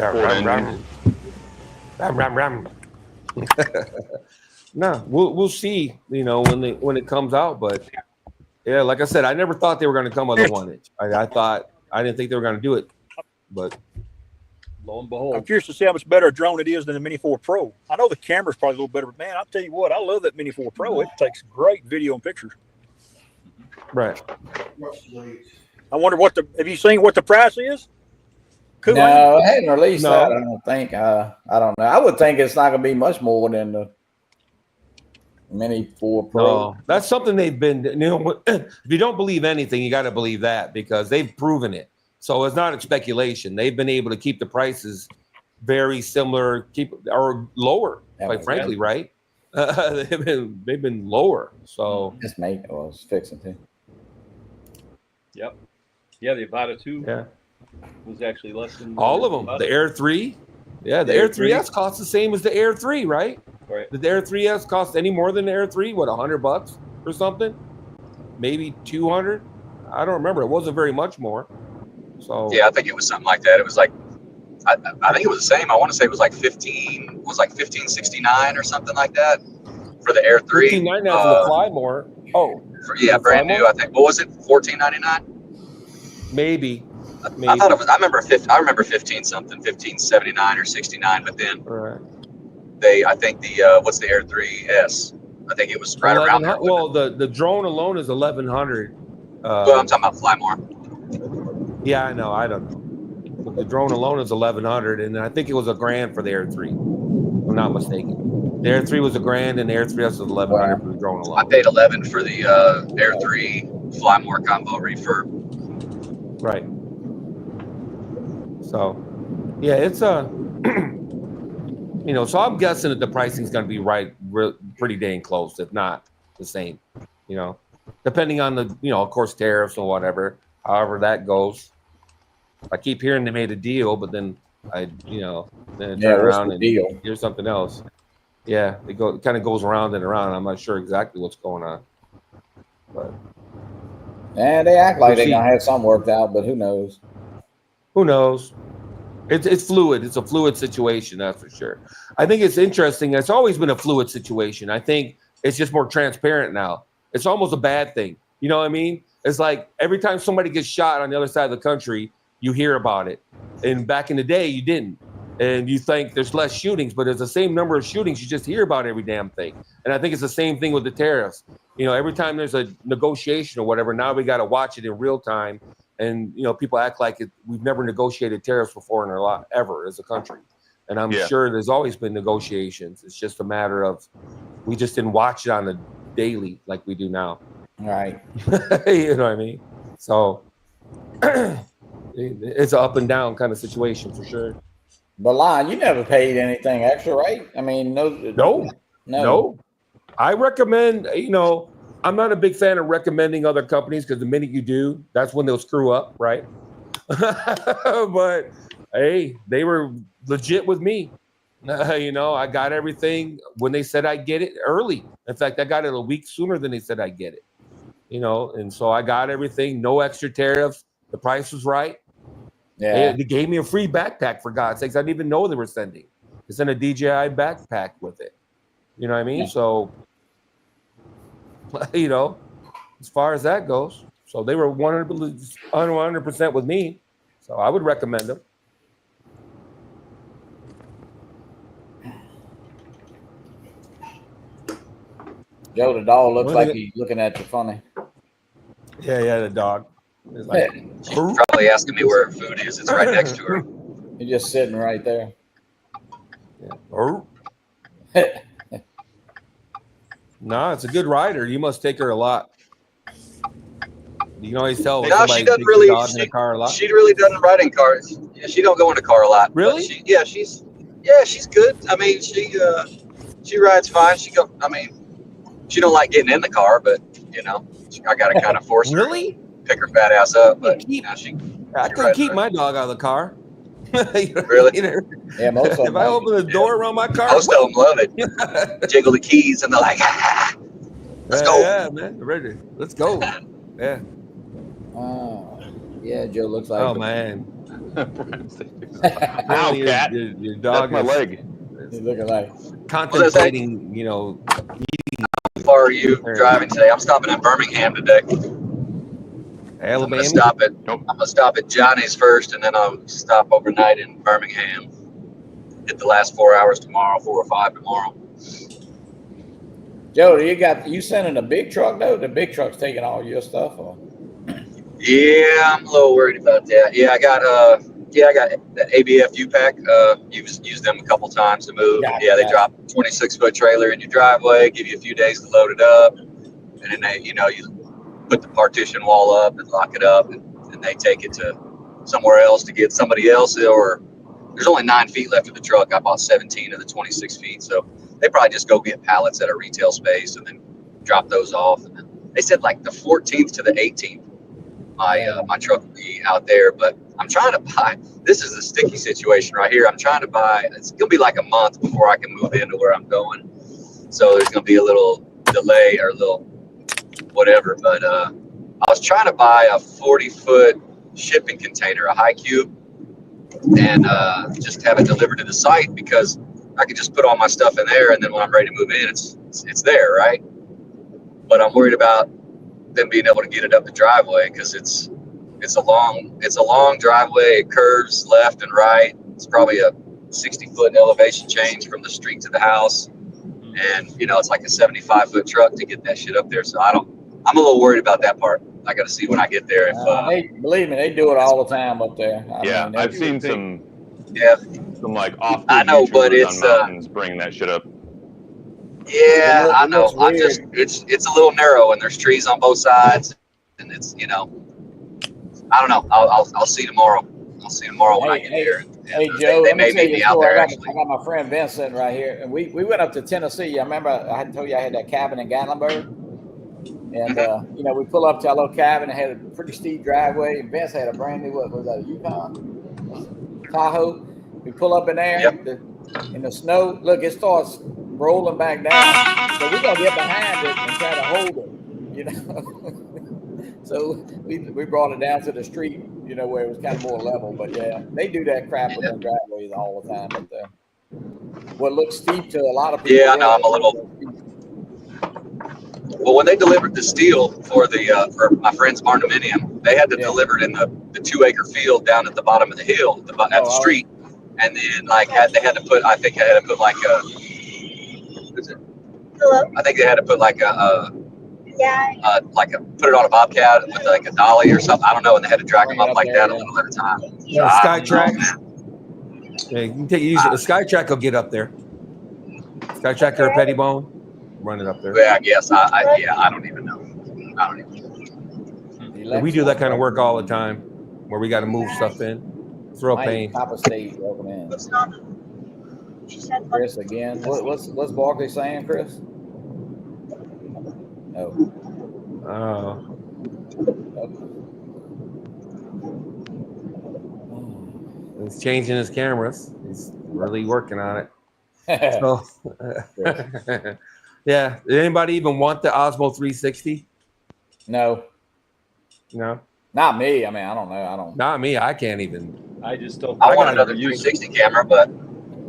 Ram. No, we'll see. You know, when it comes out, but yeah, like I said, I never thought they were going to come with a 1-inch. I didn't think they were going to do it, but Lo and I'm behold. curious to see how much better a drone it is than the Mini 4 Pro. I know the camera's probably a little better, but man, I'll tell you what, I love that Mini 4 Pro. It takes great video and pictures. right. I wonder have you seen what the price is? Cool. No, I hadn't released No. that. I don't think. I don't know. I would think it's not going to be much more than the Mini 4 Pro. No, that's something they've been. You know, if you don't believe anything, you got to believe that because they've proven it. So it's not a speculation. They've been able to keep the prices very similar, or lower. That Quite was frankly, right? They've been lower. So Just make. I was fixing to. Yep. Yeah, the Avata 2 yeah, was actually less than all of them. Avata. The Air 3, yeah, the The Air Air 3S costs the same as the Air 3, right? Right. Did the Air 3S cost any more than the Air 3? What, $100 or something? Maybe 200? I don't remember. It wasn't very much more. So Yeah, I think it was something like that. It was like, I think it was the same. I want to say it was like 1569 or something like that for the Air 3. $15.99 for the Fly More. Oh, Yeah, brand new. I think. What was it? $14.99. maybe. I thought it was. I remember 15 something, 1579 or 69. But then All right. I think what's the Air 3S? I think it was right around there. Well, the drone alone is 1,100. Well, I'm talking about Flymore. Yeah, I know. I don't know. But the drone alone is 1,100, and I think it was $1,000 for the Air 3. If I'm not mistaken. The Air 3 was $1,000, and the Air 3S was 1,100 for the drone alone. I paid 11 for the Air 3 Flymore combo refurb. Right. So, yeah, it's a, you know, so I'm guessing that the pricing is going to be pretty dang close, if not the same, you know, depending on the, you know, of course, tariffs or whatever, however that goes. I keep hearing they made a deal, but then then I turn around and hear something else. Yeah, it kind of goes around and around. I'm not sure exactly what's going on, but And they act like We'll they're see. going to have something worked out, but who knows? who knows? It's fluid. It's a fluid situation, that's for sure. I think it's interesting. It's always been a fluid situation. I think it's just more transparent now. It's almost a bad thing. You know what I mean? It's like every time somebody gets shot on the other side of the country, you hear about it. And back in the day, you didn't. And you think there's less shootings, but there's the same number of shootings. You just hear about every damn thing. And I think it's the same thing with the tariffs. every time there's a negotiation or whatever, now we got to watch it in real time. And, people act like we've never negotiated tariffs before in our life ever as a country. And I'm sure there's always been negotiations. It's just a matter of we just didn't watch it on a daily like we do now. Right. You know what I mean? So it's an up and down kind of situation for sure. But Lon, you never paid anything extra, right? I mean, no. I recommend, I'm not a big fan of recommending other companies because the minute you do, that's when they'll screw up, right? But hey, they were legit with me. I got everything when they said I'd get it early. In fact, I got it a week sooner than they said I'd get it. And so I got everything, no extra tariffs. The price was right. Yeah. They gave me a free backpack, for God's sakes. I didn't even know they were sending. They sent a DJI backpack with it. You know what I mean? Yeah. So, as far as that goes, so they were 100% with me. So I would recommend them. Joe, the dog looks like he's looking at you funny. Yeah, the dog. It's like, She's probably asking me where her food is. It's right next to her. He's just sitting right there. No, it's a good rider. You must take her a lot. You can always tell. No, she doesn't really. She really doesn't ride in cars. Yeah, she don't go in the car a lot. Really? She's good. I mean, she rides fine. She don't like getting in the car, but I got to kind of force her. Really? Pick her fat ass up, but I couldn't keep my dog out of the car. Really? Yeah, most of them. If I open the door around my car, most of them love it. Jiggle the keys, and they're like, "Let's go!" Yeah, man, ready? Let's go. Yeah. Yeah, Joe looks like. Oh man. Ow, cat. Your dog. That's my leg. He's looking like. Contemplating, How far are you driving today? I'm stopping in Birmingham today. Alabama. I'm gonna stop at Johnny's first, and then I'll stop overnight in Birmingham. Hit the last 4 hours tomorrow, 4 or 5 tomorrow. Joe, you sending a big truck though? The big truck's taking all your stuff, or? Yeah, I'm a little worried about that. Yeah, I got that ABF U-Pack. Used them a couple times to move. They drop a 26-foot trailer in your driveway, give you a few days to load it up, and then they, you put the partition wall up and lock it up, and they take it to somewhere else to get somebody else. Or there's only 9 feet left of the truck. I bought 17 of the 26 feet, so they probably just go get pallets at a retail space and then drop those off. And then they said like the 14th to the 18th, my truck will be out there. But I'm trying to buy. This is a sticky situation right here. I'm trying to buy. It's gonna be like a month before I can move into where I'm going. So there's gonna be a little delay or a little whatever, but I was trying to buy a 40-foot shipping container, a high cube, and just have it delivered to the site, because I could just put all my stuff in there, and then when I'm ready to move in, it's there, right? But I'm worried about them being able to get it up the driveway, because it's a long driveway. It curves left and right. It's probably a 60-foot elevation change from the street to the house. And, it's like a 75-foot truck to get that shit up there. So I'm a little worried about that part. I got to see when I get there. Believe me, they do it all the time up there. I've seen some like off. I know, but it's mountains bringing that shit up. Yeah, I know. It's a little narrow, and there's trees on both sides, and it's I don't know. I'll see tomorrow. I'll see tomorrow when I get here. Hey, Joe, they may meet me out there. Actually, I got my friend Vincent right here, and we went up to Tennessee. I remember I had told you I had that cabin in Gatlinburg, and we pull up to our little cabin and had a pretty steep driveway. And Vince had a brand new, what was that, a Yukon Tahoe? We pull up in there in the snow. Look, it starts rolling back down, so we're gonna get behind it and try to hold it. So we brought it down to the street, where it was kind of more level. But yeah, they do that crap with their driveways all the time up there. What looks steep to a lot of people. Yeah, I know. I'm a little. Well, when they delivered the steel for for my friend's Barnuminium, they had to deliver it in the 2-acre field down at the bottom of the hill, at the street, and then they had to put. I think they had to put like a. I think they had to put like a put it on a bobcat with like a dolly or something. I don't know, and they had to drag them up like that a little at a time. Yeah, Skytrack. Yeah, you can use it. Skytrack will get up there. Skytrack or a Pettibone, run it up there. Yeah, I guess. I don't even know. I don't even know. We do that kind of work all the time, where we got to move stuff in. It's real pain. Papa State, welcome in. Chris again. What's Barkley saying, Chris? No. He's changing his cameras. He's really working on it. So, yeah. Did anybody even want the Osmo 360? No. No. Not me. I mean, I don't know. Not me. I can't even. I just don't. I want another 360 camera, but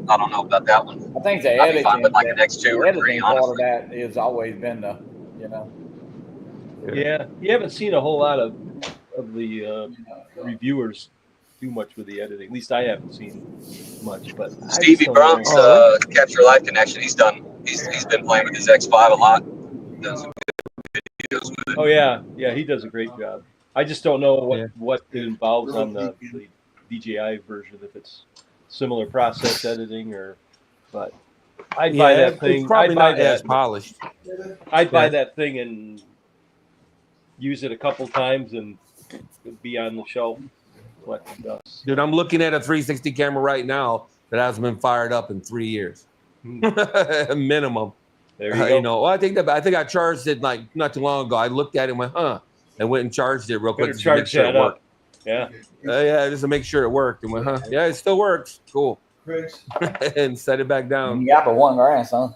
I don't know about that one. I think the I'd be editing, fine with like an X2 or 3, part of honestly. that has always been the, Yeah, you haven't seen a whole lot of the reviewers do much with the editing. At least I haven't seen much. But Stevie Brumm's Capture Live Connection. He's been playing with his X5 a lot. Done some good videos with it. Oh yeah, he does a great job. I just don't know what it involves on the DJI version, if it's similar process editing but I'd buy that thing. It's probably I'd buy not that, as polished. I'd buy that thing and use it a couple times and it'd be on the shelf collecting dust. Dude, I'm looking at a 360 camera right now that hasn't been fired up in 3 years. Minimum. There you go. Well, I think I charged it like not too long ago. I looked at it and went, and went and charged it real quick Better just to make sure it worked. Yeah. Yeah, just to make sure it worked. And went, yeah, it still works. Cool. And set it back down. You got but one grass, huh?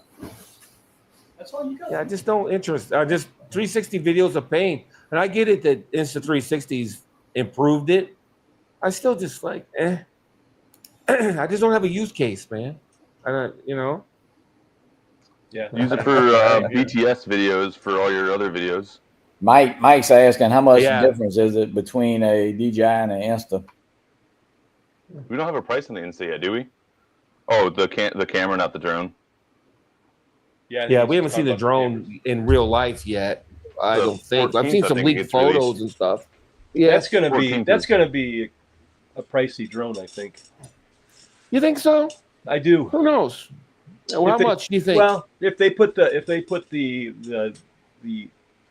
That's all you got. Yeah, I just don't interest. Just 360 videos of pain. And I get it that Insta360's improved it. I still just like, I just don't have a use case, man. I don't, Yeah. Use it for BTS videos for all your other videos. Mike's asking how much Yeah. difference is it between a DJI and an Insta? We don't have a price on the Insta yet, do we? Oh, the camera, not the drone. Yeah, we haven't seen the drone in real life yet. I don't think. I've 14th, seen I some think, leaked it's photos released. and stuff. Yeah, That's gonna 14th. be a pricey drone, I think. you think so? I do. Who knows? Well, how If they- much do you think? Well, if they put the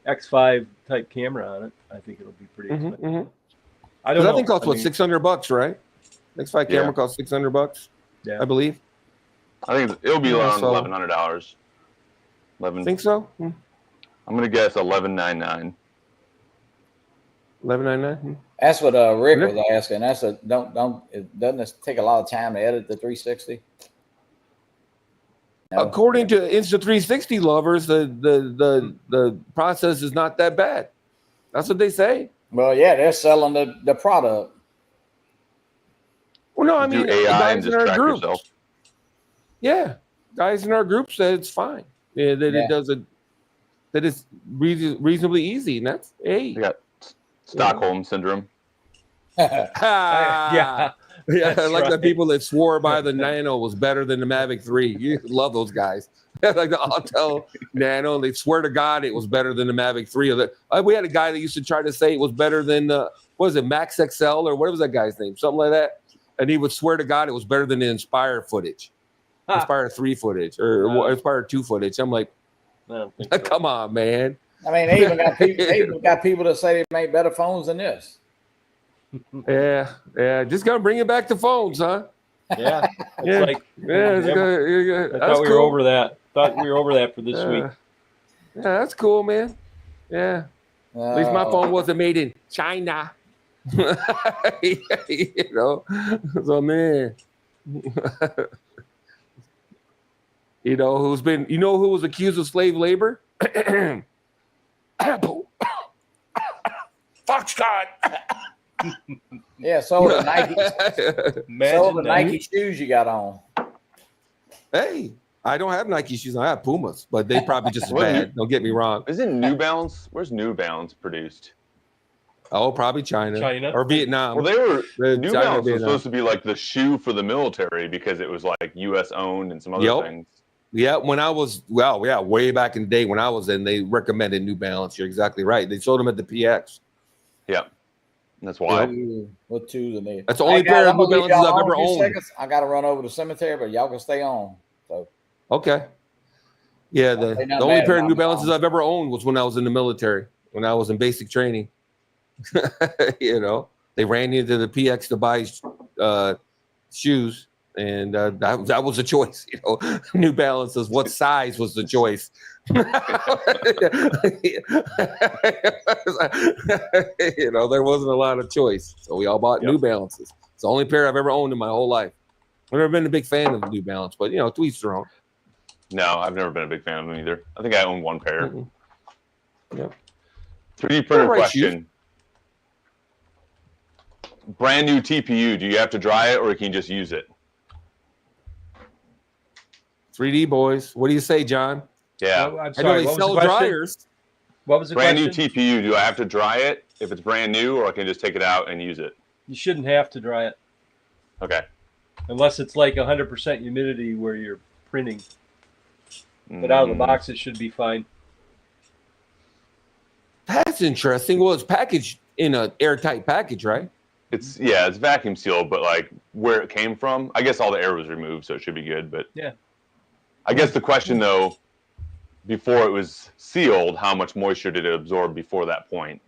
X5 type camera on it, I think it'll be pretty expensive. I don't Because know. I think costs mean, $600, right? X5 camera Yeah. costs $600, Yeah. I believe. I think it'll be Yeah, around so- $1,100. Think so? I'm gonna guess $11.99. $11.99. That's what Rick was asking. That's doesn't it take a lot of time to edit the 360? No. According to Insta360 lovers, the process is not that bad. That's what they say. Well, yeah, they're selling the product. Well, no, I Do mean, AI and guys in just our track group. yourself. Yeah, guys in our group said it's fine. Yeah, that Yeah. it does it. That it's reasonably easy, and that's You got Stockholm syndrome. yeah. yeah, That's like the right. people that swore by the Nano was better than the Mavic 3. You love those guys. Like the Autel Nano, they swear to God it was better than the Mavic 3. We had a guy that used to try to say it was better than what was it, Max XL or what was that guy's name? Something like that. And he would swear to God it was better than the Inspire footage, Inspire 3 footage or Inspire 2 footage. I'm like, I don't think so. come on, man. I mean, they even got people that say they make better phones than this. Yeah. Just gotta bring it back to phones, huh? Yeah. It's Yeah. like, Yeah, it's I good. thought That's we cool. were over that. Thought we were over that for this week. Yeah, that's cool, man. Yeah. At least my phone wasn't made in China. You know, so man. who was accused of slave labor? Apple. Foxconn. Yeah, so the Nike, Imagine that. Nike shoes you got on. Hey, I don't have Nike shoes. I have Pumas, but they probably just as What? bad. Don't get me wrong. Isn't New Balance? Where's New Balance produced? Oh, probably China or Vietnam. Well, they were New China, Balance was Vietnam. supposed to be like the shoe for the military because it was like U.S. owned and some other things. Yeah, when I was way back in the day when I was in, they recommended New Balance. You're exactly right. They sold them at the PX. Yeah, that's why. What twos and That's the only pair of New Balances I've ever owned. Seconds. I got to run over to the cemetery, but y'all can stay on. So okay. Yeah, the only pair of New Balances I've ever owned was when I was in the military, when I was in basic training. You know, they ran into the PX to buy shoes, and that was a choice. You know, New Balances. What size was the choice? You know, there wasn't a lot of choice, so we all bought New Balances. It's the only pair I've ever owned in my whole life. I've never been a big fan of New Balance, but you know, to each their own. No, I've never been a big fan of them either. I think I own one pair. Yep. 3D printer question. Brand new TPU. Do you have to dry it or can you just use it? 3D boys. What do you say, John? Yeah. I'm I know sorry. they What was sell the question? dryers. What was the Brand question? new TPU. Do I have to dry it if it's brand new or I can just take it out and use it? You shouldn't have to dry it Okay. unless it's like 100% humidity where you're printing. But out of the box, it should be fine. That's interesting. Well, it's packaged in an airtight package, right? It's vacuum sealed, but like where it came from, I guess all the air was removed, so it should be good. But yeah, I guess the question though, before it was sealed, how much moisture did it absorb before that point?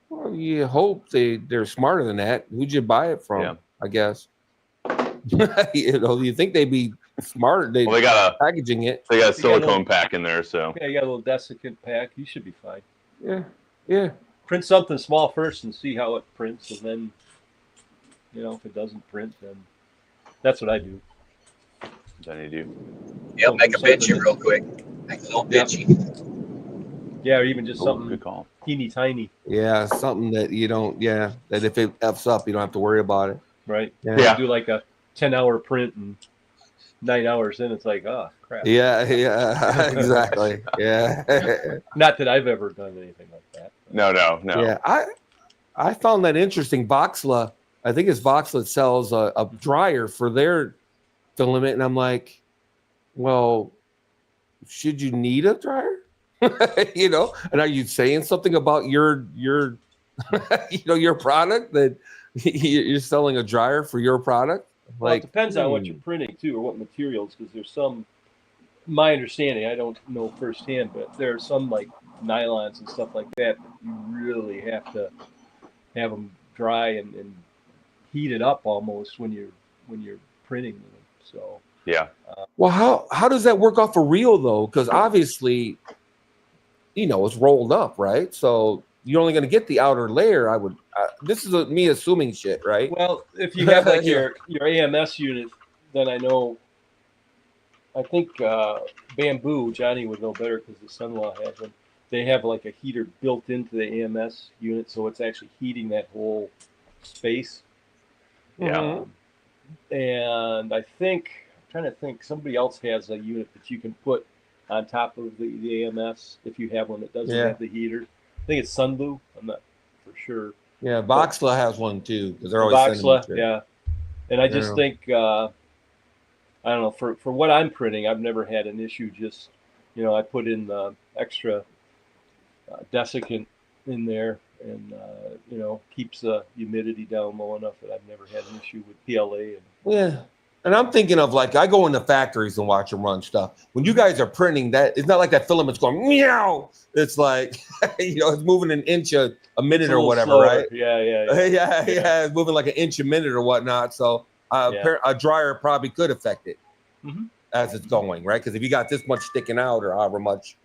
Well, you hope they're smarter than that. Who'd you buy it from? Yeah. I guess. You know, you think they'd be smart? Well, they got packaging it. They got a silicone pack in there, so yeah, you got a little desiccant pack. You should be fine. Yeah. Print something small first and see how it prints, and then, you know, if it doesn't print, then that's what I do. Then you do. Yeah, make a benchy real quick. Make a little benchy. Yeah, or even just something good call. teeny tiny. Yeah, something that you don't. Yeah, that if it f's up, you don't have to worry about it. Right. Yeah. You do like a 10-hour print and 9 hours in, it's like, oh crap. Yeah, exactly. Yeah. Not that I've ever done anything like that. No. Yeah, I found that interesting. Voxla, I think it's Voxla that sells a dryer for their filament, and I'm like, well, should you need a dryer? You know, and are you saying something about your you know, your product that you're selling a dryer for your product? Well, it depends on what you're printing too, or what materials, because there's some. My understanding, I don't know firsthand, but there are some like nylons and stuff like that. You really have to have them dry and heat it up almost when you're printing them. So yeah. Well, how does that work off a reel though? Because obviously, you know, it's rolled up, right? So you're only going to get the outer layer. I would. This is me assuming shit, right? Well, if you have like your AMS unit, then I know. I think Bamboo, Johnny would know better because the son-in-law has them. They have like a heater built into the AMS unit, so it's actually heating that whole space. Yeah. And I think, I'm trying to think, somebody else has a unit that you can put on top of the AMS if you have one that doesn't have the heater. I think it's Sunblue. I'm not for sure. Yeah, Voxla has one too because they're always Voxla, yeah. And I just think, I don't know, for what I'm printing, I've never had an issue. Just, you know, I put in the extra desiccant in there, and you know, keeps the humidity down low enough that I've never had an issue with PLA. Yeah. And I'm thinking of like, I go into factories and watch them run stuff. When you guys are printing that, it's not like that filament's going meow. It's like, you know, it's moving an inch a minute or whatever, slower. right? Yeah. It's moving like an inch a minute or whatnot. So a dryer probably could affect it as it's going, right? Because if you got this much sticking out or however much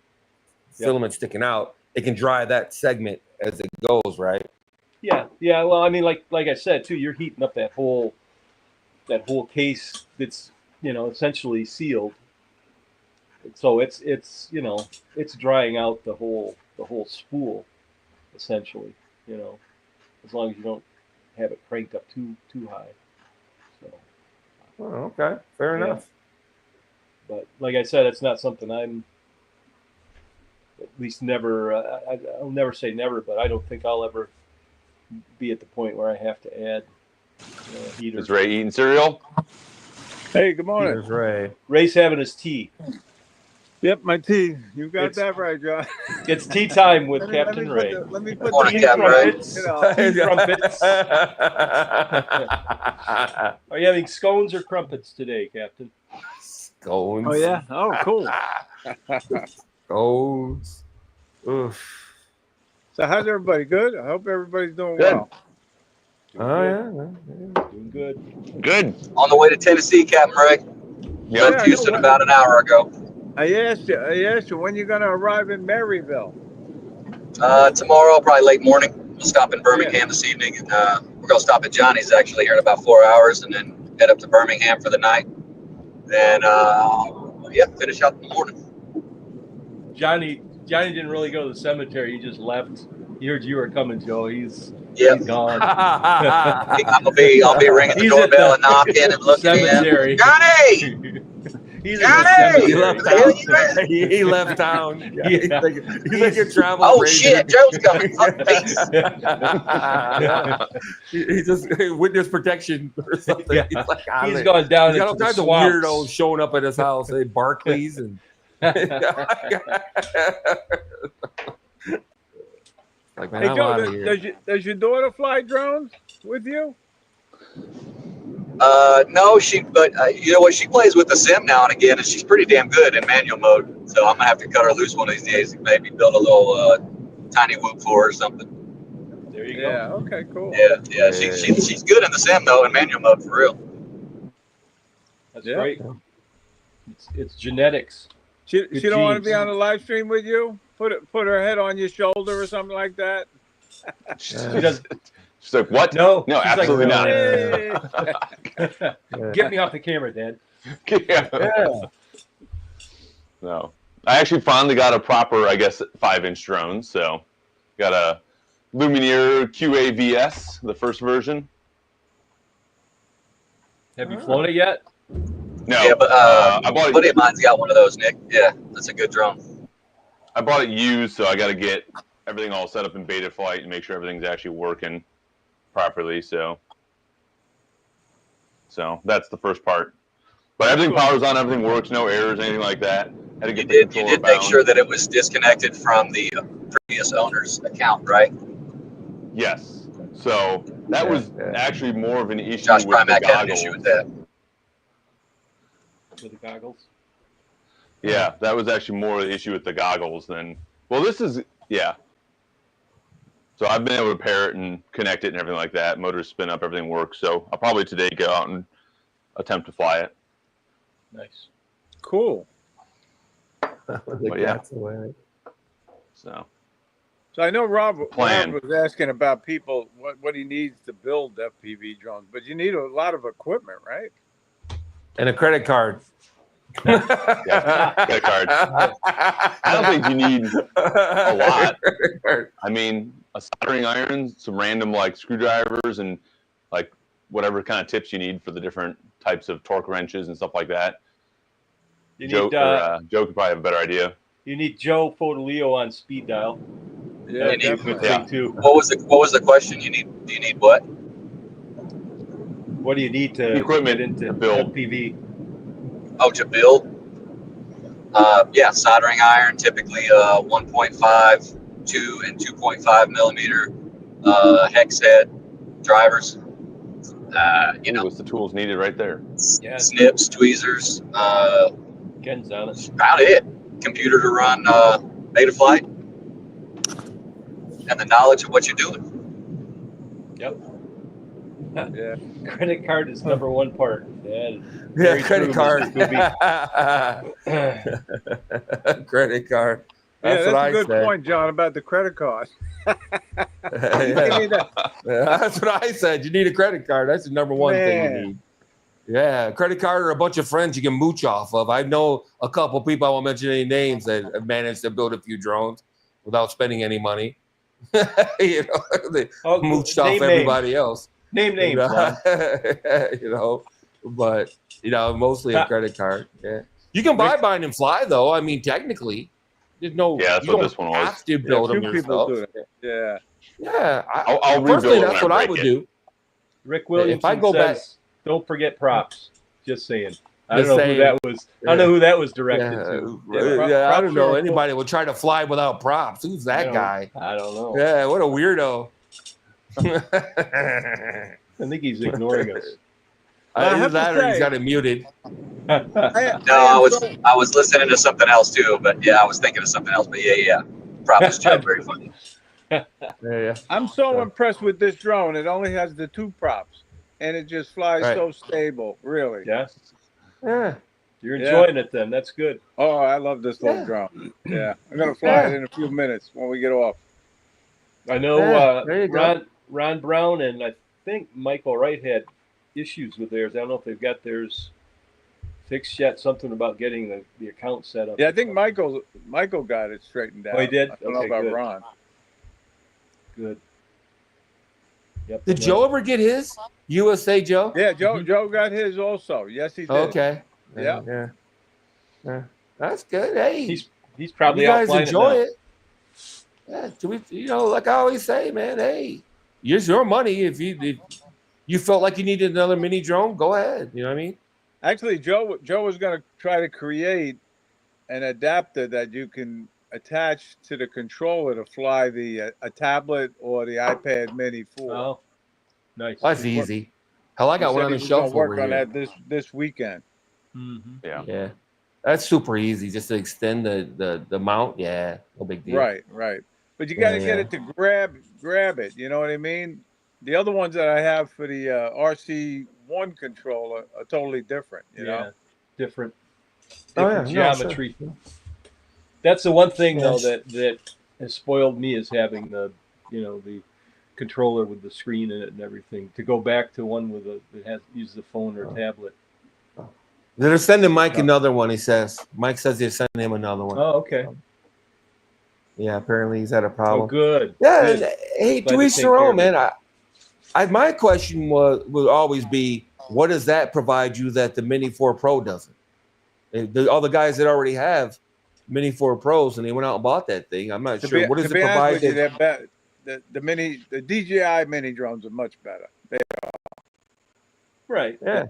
filament sticking out, it can dry that segment as it goes, right? Yeah. Well, I mean, like I said too, you're heating up that whole case that's, you know, essentially sealed. So it's you know, it's drying out the whole spool essentially, you know, as long as you don't have it cranked up too high. So okay, fair enough. But like I said, it's not something I'm at least never. I'll never say never, but I don't think I'll ever be at the point where I have to add. Heater. Is Ray eating cereal? Hey, good morning. There's Ray. Ray's having his tea. Yep, my tea. You got It's- that right, John. It's tea time with Let me Captain put Ray. let me put Morning, Tea Captain Ray. crumpets. You know. Tea crumpets. Are you having scones or crumpets today, Captain? Scones. Oh yeah. Oh, cool. Scones. Oof. So how's everybody? Good. I hope everybody's doing Good. well. Oh yeah. Doing good. Good. On the way to Tennessee, Captain Ray. Yeah. Left Houston about an hour ago. I asked you when you're gonna arrive in Maryville. Tomorrow, probably late morning. We'll stop in Birmingham this evening, and we're gonna stop at Johnny's actually here in about 4 hours, and then head up to Birmingham for the night. Then, finish out in the morning. Johnny didn't really go to the cemetery. He just left. He heard you were coming, Joe. He's Yeah, gone. I'll be ringing the He's at doorbell the and knocking and looking cemetery. in. Johnny, He's Johnny! in the He cemetery. left Where the hell you town. at? He left town. Yeah, Yeah. He's like a travel. Oh ranger. shit, Joe's coming. Fuck face. He just witness protection or something. Yeah. He's like, He's gone down He's got all into the kinds of swamps. weirdos showing up at his house. Hey, Barclays and. Like, man, Hey I'm Joe, out of here. does your daughter fly drones with you? No, but you know what? She plays with the sim now and again, and she's pretty damn good in manual mode. So I'm gonna have to cut her loose one of these days and maybe build a little tiny whoop for her or something. There you Yeah. Okay. Cool. Yeah. She's good in the sim though, in manual mode for real. That's Yeah. great. It's genetics. She Good don't want to genes. be on the live stream with you. Put her head on your shoulder or something like that. She does. She's like, what? No. No, she's absolutely not. Hey. Get me off the camera, Dad. Yeah. Yeah. No. I actually finally got a proper, 5-inch drone. So got a Lumineer QAVS, the first version. Have you flown it yet? No. Yeah, but I bought a it. buddy of mine's got one of those, Nick. Yeah, that's a good drone. I bought it used, so I got to get everything all set up in beta flight and make sure everything's actually working properly. So that's the first part. But everything powers on, everything works, no errors, anything like that. Had to You get the did controller make bound. sure that it was disconnected from the previous owner's account, right? Yes. So that was actually more of an issue Josh with the Primack had an goggles. issue with that. With the goggles? Yeah, that was actually more of the issue with the goggles than. Well, this is So I've been able to pair it and connect it and everything like that. Motors spin up, everything works. So I'll probably today go out and attempt to fly it. Nice. Cool. But yeah. So So I know Rob Plan. was asking about people what he needs to build FPV drones, but you need a lot of equipment, right? And a credit card. yeah, credit card. I don't think you need a lot. I mean, a soldering iron, some random screwdrivers, and whatever kind of tips you need for the different types of torque wrenches and stuff like that. You Joe, need Joe could probably have a better idea. you need Joe Fodolio on speed dial. Yeah, That'd be a definitely. good thing too. What was the question? Do you need what? What do you need to Equipment get into to build. FPV? Oh, to build? Soldering iron, typically 1.5, 2 and 2.5 millimeter hex head drivers. What's the tools needed right there? Yeah. Snips, tweezers, Ken's on it. about it. Computer to run beta flight, and the knowledge of what you're doing. Yep. Yeah. Credit card is number one part. Yeah, Very credit true, card. Mr. Credit card. Yeah, That's that's what I a good said. point, John, about the credit card. Yeah. That's what I said. You need a credit card. That's the number one thing Man. you need. Yeah, a credit card or a bunch of friends you can mooch off of. I know a couple people, I won't mention any names, that have managed to build a few drones without spending any money. They Oh, mooched name off everybody else. Name names. Lon. But mostly a credit card. Yeah, you can buy bind and fly though. I mean, technically, there's no. Yeah, that's you what don't this one was. have to build them Few people yourself. do that. Yeah. Yeah, I'll rebuild personally, it that's when what I I break would it. do. Rick Williamson If I go back- says, don't forget props. Just saying. I Just don't know saying. who that was. I don't know who that was directed Yeah, to. I don't know. Props are- Anybody will try to fly without props. Who's that No, guy? I don't know. Yeah, what a weirdo. I think he's ignoring us. I Either have to that or he's say- got it muted. No, I was listening to something else too, but yeah, I was thinking of something else. But yeah. Props, Joe. Very funny. Yeah. I'm so impressed with this drone. It only has the 2 props, and it just flies Right. so stable. Really. Yeah, Yeah. you're enjoying it then. That's good. Oh, I love this little Yeah. drone. Yeah, I'm gonna fly it in a few minutes when we get off. I know Yeah, there you go. Ron Brown and I think Michael Wright had issues with theirs. I don't know if they've got theirs fixed yet. Something about getting the account set up. Yeah, I think Michael got it straightened out. Oh, he did? I don't know Okay, about good. Ron. Good. Yep. Did Joe ever get his? USA Joe? Yeah, Joe got his also. Yes, he did. Okay. Yeah. Yeah. That's good. Hey, He's probably you guys out flying enjoy it. it. Yeah, do we? Like I always say, man. Hey, it's your money. If you felt like you needed another mini drone, go ahead. You know what I mean? Actually, Joe was going to try to create an adapter that you can attach to the controller to fly a tablet or the iPad Mini 4. Now. Oh, nice. That's easy. Hell, I got He one said on he the was shelf gonna work over on here. that this weekend. Mm-hmm. Yeah. Yeah, that's super easy. Just to extend the mount. Yeah, no big deal. Right. But you got to Yeah, get yeah. it to grab it. You know what I mean? The other ones that I have for the RC1 controller are totally different. You know? Different Oh, yeah, no, geometry. That's the one thing though Yes. that has spoiled me is having the the controller with the screen in it and everything. To go back to one with that has uses the phone or tablet. They're sending Mike another one. He says. Mike says they're sending him another one. Oh, okay. Yeah, apparently he's had a Oh, problem. good. Yeah, Good. and, hey, Glad to to each take their care own, of it. man. My question would always be, what does that provide you that the Mini 4 Pro doesn't? All the guys that already have Mini 4 Pros and they went out and bought that thing. I'm not sure. What does it provide? With you, the DJI mini drones are much better. Right. Yeah.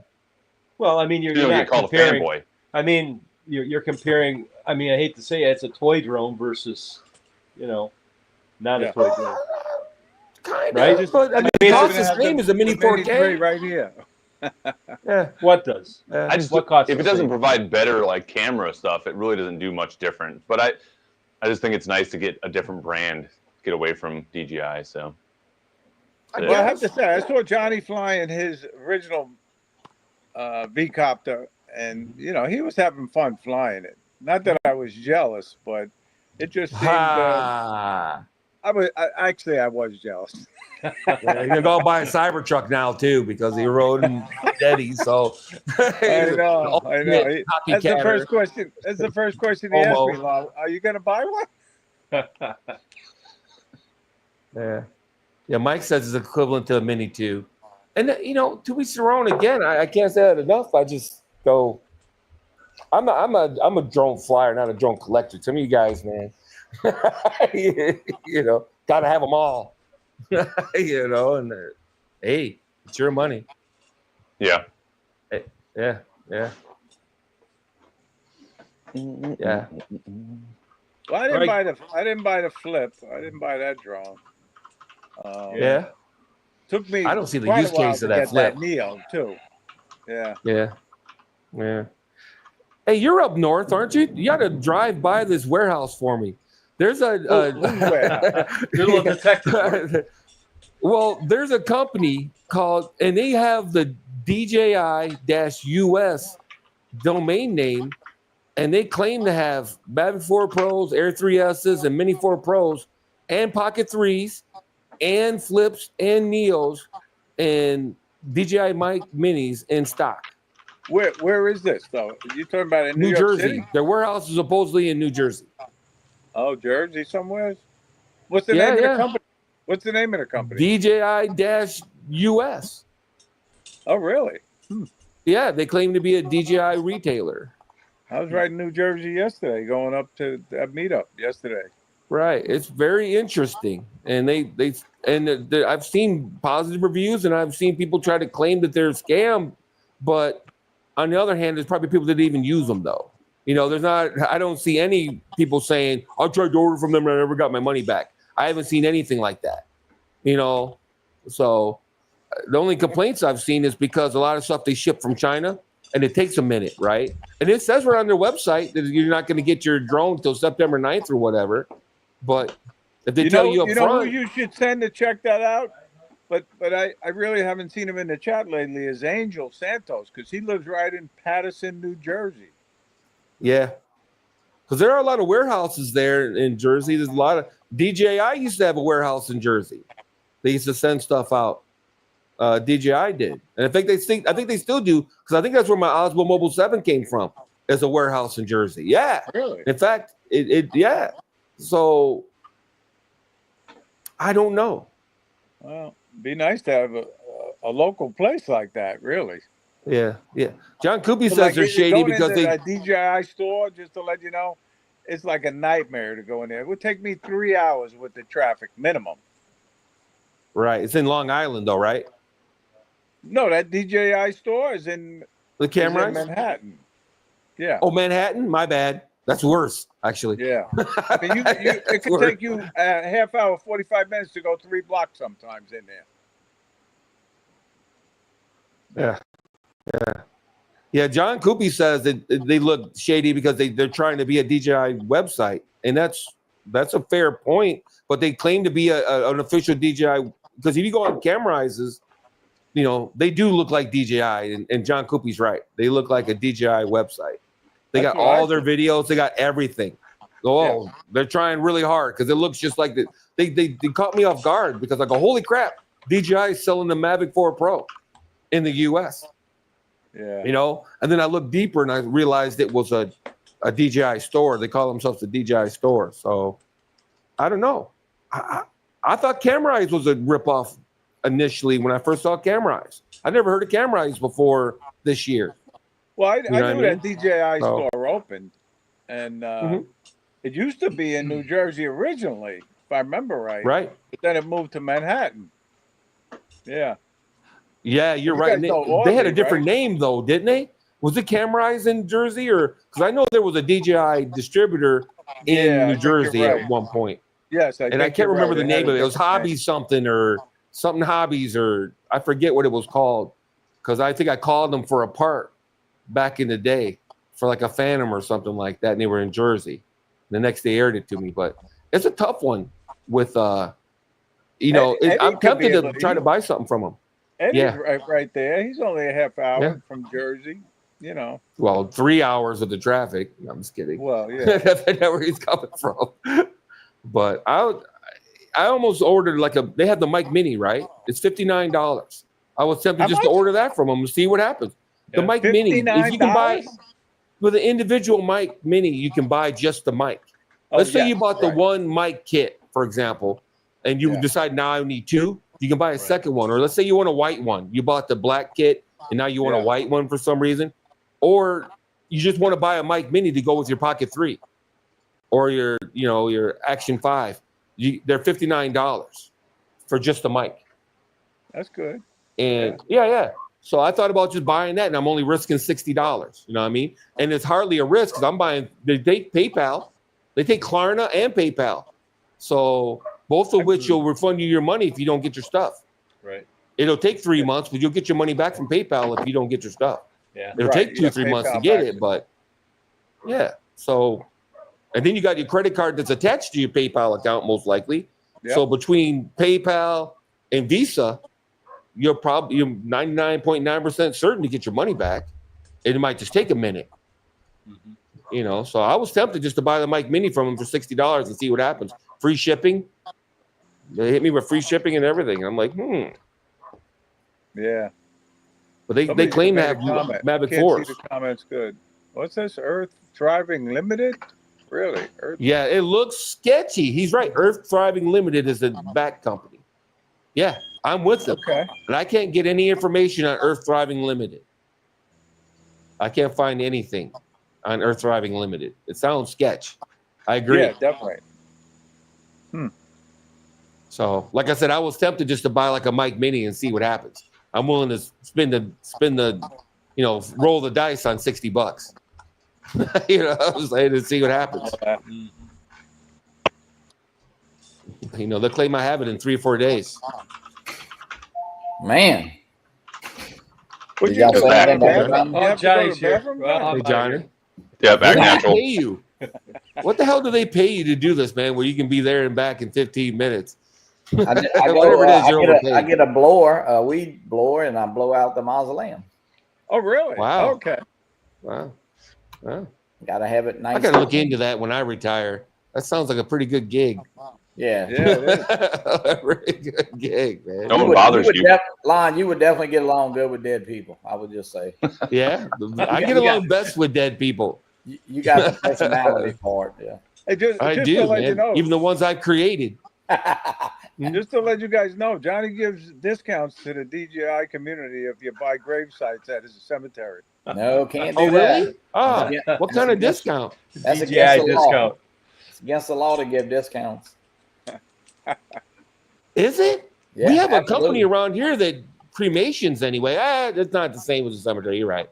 Well, I mean, you're You don't not get called comparing. a fanboy. I mean, you're comparing. I mean, I hate to say it, it's a toy drone versus, not Yeah. a toy drone. Kind Right? of, but I mean, I it mean, costs it's- the same as the Mini The Mini 4K. 3 right here. Yeah. What does? I just What costs if the it doesn't same? provide better like camera stuff, it really doesn't do much different. But I just think it's nice to get a different brand, get away from DJI. So Well, I have to say, I saw Johnny flying his original V-copter, and he was having fun flying it. Not that I was jealous, but it just seemed. Ha. I was jealous. Yeah, you're gonna go buy a Cybertruck now too because he rode in Daddy. So I know. Ultimate That's the copycatter. first question. That's the first question he asked me. Almost. Lon. Are you going to buy one? Yeah. Mike says it's equivalent to a Mini 2, and to each their own. Again, I can't say that enough. I just go. I'm a drone flyer, not a drone collector. Some of you guys, man, gotta have them all. And hey, it's your money. yeah. Yeah. Yeah. Well, I didn't buy the flip. I didn't buy that drone. Yeah. Took me. I don't see the quite a use while case to of that get flip. Neo too. Yeah. Yeah. Hey, you're up north, aren't you? You got to drive by this warehouse for me. There's Whose warehouse? Good little detective. Well, there's a company called, and they have the DJI-US domain name, and they claim to have Mavic 4 Pros, Air 3Ss, and Mini 4 Pros, and Pocket 3s, and Flips, and Neos, and DJI Mic Minis in stock. Where is this though? You talking about in New York Jersey. City? Their warehouse is supposedly in New Jersey. Oh, Jersey somewhere. What's the Yeah, name of yeah. the company? What's the name of the company? DJI-US. Oh, really? Yeah, they claim to be a DJI retailer. I was right in New Jersey yesterday, going up to that meetup yesterday. Right. It's very interesting. And I've seen positive reviews and I've seen people try to claim that they're a scam, but On the other hand, there's probably people that didn't even use them though. You know, I don't see any people saying, I tried to order from them and I never got my money back. I haven't seen anything like that. You know, so the only complaints I've seen is because a lot of stuff they ship from China and it takes a minute, right? And it says right on their website that you're not going to get your drone until September 9th or whatever. But if they tell you up you know front, who you should send to check that out? But I really haven't seen him in the chat lately is Angel Santos, because he lives right in Paterson, New Jersey. yeah, because there are a lot of warehouses there in Jersey. There's a lot of DJI used to have a warehouse in Jersey. They used to send stuff out. DJI did, and I think they still do, because I think that's where my Osmo Mobile 7 came from, as a warehouse in Jersey. Yeah, Really? in fact, yeah. So I don't know. Well, be nice to have a local place like that, really. Yeah. John Kupi But says they're shady going because into they. a DJI store, just to let you know, it's like a nightmare to go in there. It would take me 3 hours with the traffic minimum. Right, it's in Long Island though, right? No, that DJI store is in The is in cameras. Manhattan. Yeah. Oh, Manhattan. My bad. That's worse, actually. Yeah. I mean, it could take you a half hour, 45 minutes to go 3 blocks sometimes in there. Yeah. John Kupi says that they look shady because they're trying to be a DJI website, and that's a fair point. But they claim to be an official DJI, because if you go on Camerizes, you know, they do look like DJI, and John Kupi's right. They look like a DJI website. They That's got what I all their videos. They got everything. Oh, they're trying really hard because it looks just like the. They caught me off guard because I go, holy crap, DJI is selling the Mavic 4 Pro in the U.S. Yeah. You know, and then I looked deeper and I realized it was a DJI store. They call themselves the DJI store. So I don't know. I thought Camrise was a ripoff initially when I first saw Camrise. I never heard of Camrise before this year. Well, I know what I knew that DJI So- store opened, and Mhm. it used to be in New Jersey originally, if I remember right. Right? But then it moved to Manhattan. Yeah. Yeah, you're You right. guys know They had a Orly, different right? name though, didn't they? Was it Camrise in Jersey, or because I know there was a DJI distributor in Yeah, I New think you're Jersey right. at one point. Yes, And I think can't you're remember right. the It had name a of it. It was different name. Hobbies something or something Hobbies, or I forget what it was called, because I think I called them for a part back in the day for like a Phantom or something like that, and they were in Jersey. The next day aired it to me, but it's a tough one with you know, Eddie I'm could be tempted a to little- try to buy something from them. Eddie's Yeah. right there. He's only a half hour Yeah. from Jersey. You know. Well, 3 hours of the traffic. I'm just kidding. Well, yeah. That's where he's coming from. But I almost ordered they had the Mic Mini, right? It's $59. I was tempted How just to much? order that from them and see what happens. The Yeah. Mic Mini, if you can buy $59? with an individual Mic Mini, you can buy just the mic. Let's say you bought the one mic kit, for example, and you Yeah. decide now I need 2. You can buy a Right. second one, or let's say you want a white one. You bought the black kit, and now you want Yeah. a white one for some reason, or you just want to buy a Mic Mini to go with your Pocket 3 or your Action 5. They're $59 for just the mic. That's good. And yeah. So I thought about just buying that, and I'm only risking $60. You know what I mean? And it's hardly a risk because I'm buying. They take PayPal, they take Klarna and PayPal. So both of which will refund you your money if you don't get your stuff. Right. It'll take 3 months, but you'll get your money back from PayPal if you don't get your stuff. Yeah. It'll Right, take you 2 or got 3 months to PayPal get back. it, but yeah. So, and then you got your credit card that's attached to your PayPal account, most likely. Yep. So between PayPal and Visa, you're 99.9% certain to get your money back. It might just take a minute, Mhm. you know. So I was tempted just to buy the Mic Mini from them for $60 and see what happens. Free shipping. They hit me with free shipping and everything. I'm like, Yeah. But they Somebody claim to made a have comment. Mavic Can't 4s. see the comments good. What's this? Earth Driving Limited? Really? Earth? Yeah, it looks sketchy. He's right. Earth Thriving Limited is the back company. Yeah, I'm with them. Okay. But I can't get any information on Earth Thriving Limited. I can't find anything on Earth Thriving Limited. It sounds sketch. I agree. Yeah, definitely. So, like I said, I was tempted just to buy like a Mic Mini and see what happens. I'm willing to spend the roll the dice on $60. I was like, to see what happens. They'll claim I have it in 3 or 4 days. Man. Would You got go something to the about bathroom? that? You have to go to Johnny's the here. bathroom? Well, I'm Hey, out Johnny. here. Yeah, What back do they natural. pay you? What the hell do they pay you to do this, man? Where you can be there and back in 15 minutes? I Whatever it is, you're I overpaid. get a blower, a weed blower, and I blow out the mausoleum. Oh, really? Wow. Okay. Wow. Got to have it nice. I got to look into that when I retire. That sounds like a pretty good gig. Yeah. Yeah, it is. A pretty good gig, man. No one bothers you. Lon, you would definitely get along good with dead people. I would just say Yeah, I get along best with dead people. you got the personality part. Yeah. Hey, just I to do, let you man. know, Even the ones I created. just to let you guys know, Johnny gives discounts to the DJI community if you buy grave sites at his cemetery. No, can't do Oh, really? that. Oh, Yeah. what kind of discount? That's DJI against the law. discount. It's against the law to give discounts. Is it? Yeah, We have a absolutely. company around here that cremations anyway. It's not the same as the cemetery. You're right.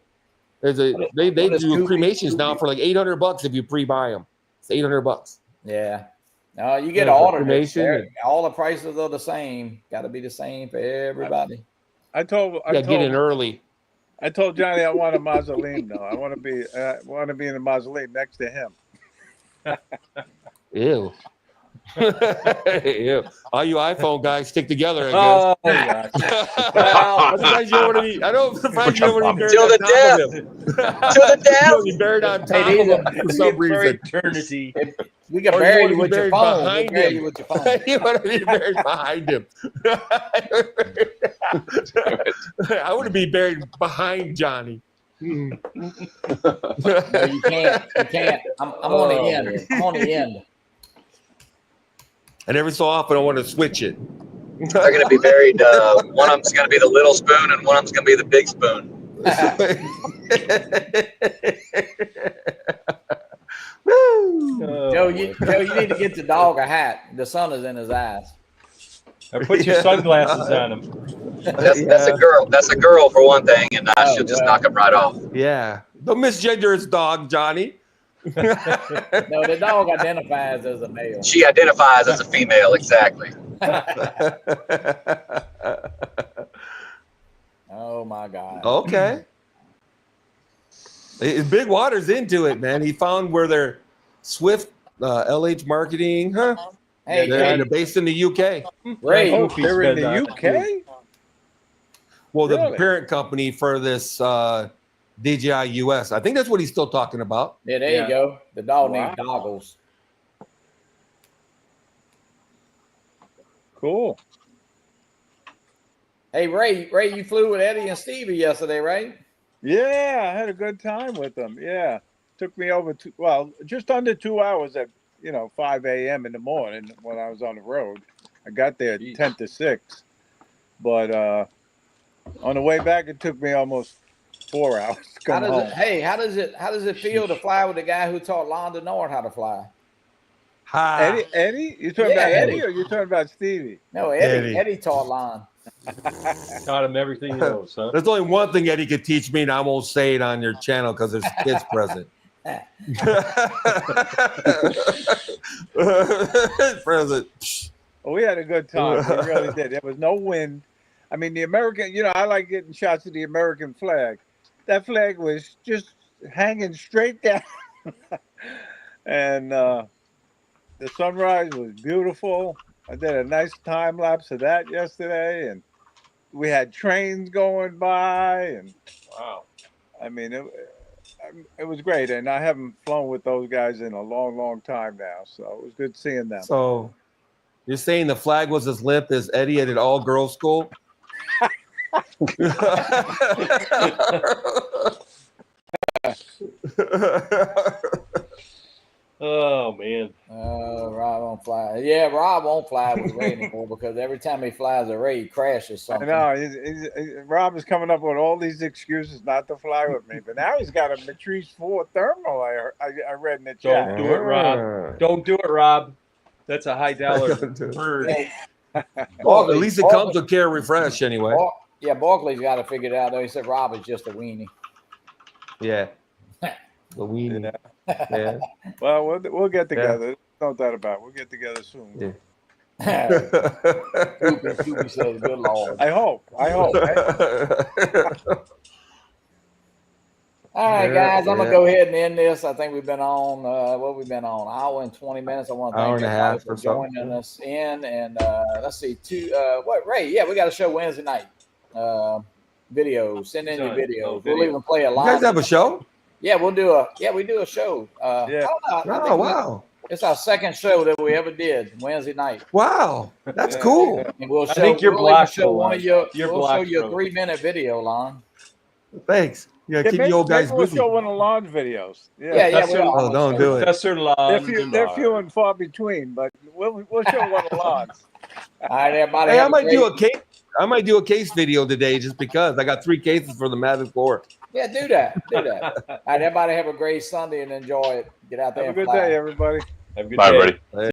They what is do Coopy? cremations now for like $800 if you pre-buy them. It's $800. Yeah. No, you get Yeah, for audited. cremation They're- and- All the prices are the same. Got to be the same for everybody. I told Yeah, get in early. I told Johnny I want a mausoleum though. I want to be in the mausoleum next to him. Ew. Ew. All you iPhone guys stick together, I guess. Oh, gosh. I'm surprised you don't want to be. I don't. I'm surprised you don't want to be buried Till on the top death. of him. To the You death. want to be buried on top Hey, of him for some For reason. eternity. We can Or you bury wanna you be with your buried phone. We'll behind bury him. you with your phone. You want to be buried behind him. I want to be buried behind Johnny. No, you can't. You can't. I'm on the end. I'm on the end. And every so often, I want to switch it. They're going to be buried. One of them's going to be the little spoon, and one of them's going to be the big spoon. Woo. Joe, you need to get the dog a hat. The sun is in his eyes. Or put your sunglasses on him. That's a girl. That's a girl for one thing, and she'll just knock him right off. Yeah. Don't misgender his dog, Johnny. No, the dog identifies as a male. She identifies as a female, exactly. Oh my God. Okay. Big Water's into it, man. He found where they're Swift, LH Marketing, huh? Hey, They're based in the UK. Ray, Oh, Goofy's they're in been the on it, UK? Well, the Really? parent company for this DJI US. I think that's what he's still talking about. yeah, there Yeah. you go. The dog Wow. needs goggles. Cool. Hey, Ray, you flew with Eddie and Stevie yesterday, right? Yeah, I had a good time with them. Yeah. Took me over just under 2 hours at 5 a.m. in the morning when I was on the road. I got there at 10 to 6. But on the way back it took me almost 4 hours to How come does home. it? Hey, how does it feel to fly with the guy who taught Londa North how to fly? Ha. Eddie? You talking Yeah, about Eddie Eddie. or you talking about Stevie? No, Eddie. Eddie taught Lon. Taught him everything he knows, huh? There's only one thing Eddie could teach me, and I won't say it on your channel because there's kids present. Present. Well, we had a good time. We really did. There was no wind. I mean, the American, I like getting shots of the American flag. That flag was just hanging straight down. And the sunrise was beautiful. I did a nice time lapse of that yesterday. And we had trains going by. And Wow. I mean, it was great. And I haven't flown with those guys in a long, long time now. So it was good seeing them. So you're saying the flag was as limp as Eddie at an all-girls school? Oh, man. Rob won't fly. Yeah, Rob won't fly with Ray anymore because every time he flies a Ray, he crashes I something. know. Rob is coming up with all these excuses not to fly with me, but now he's got a Matrice 4 thermal. I read in the chat. Don't do it, Rob. Don't do it, Rob. That's a high dollar bird. Well, at least it comes with Care Refresh anyway. Yeah, Barkley's got to figure it out. Though he said Rob is just a weenie. Yeah. The weenie. Yeah. Well, we'll get together. No doubt about it. We'll get together soon. Yeah. Scoopy says, "Good Lord." I hope. All right, Yeah, guys, I'm gonna yeah. go ahead and end this. I think we've been on what we've been on, hour and 20 minutes. I want to Hour thank and a everybody half for or so. joining us in. And let's see, Ray? Yeah, we got a show Wednesday night. Videos, send in your Done. videos. Oh, We'll video. even play a You live. guys have a show? Yeah, we do a show. I Yeah. don't know. I Oh, think wow. it's our second show that we ever did Wednesday night. Wow. That's Yeah. cool. And we'll show. I think you're we'll even blocked, show one of your. You're we'll show blocked you a from it. 3-minute video, Lon. Thanks. Yeah, keep maybe, you old guys maybe we'll busy. show one of Lon's videos. Yeah, Yeah. we are. Oh, don't do it. Professor Lon. They're few and far between, but we'll show one of Lon's. All right, everybody. Hey, have I a might do great- a case. I might do a case video today just because I got 3 cases for the Mavic 4. Yeah, do that. All right, everybody have a great Sunday and enjoy it. Get out there Have a and good fly. day, everybody. Have a good Bye, day. everybody.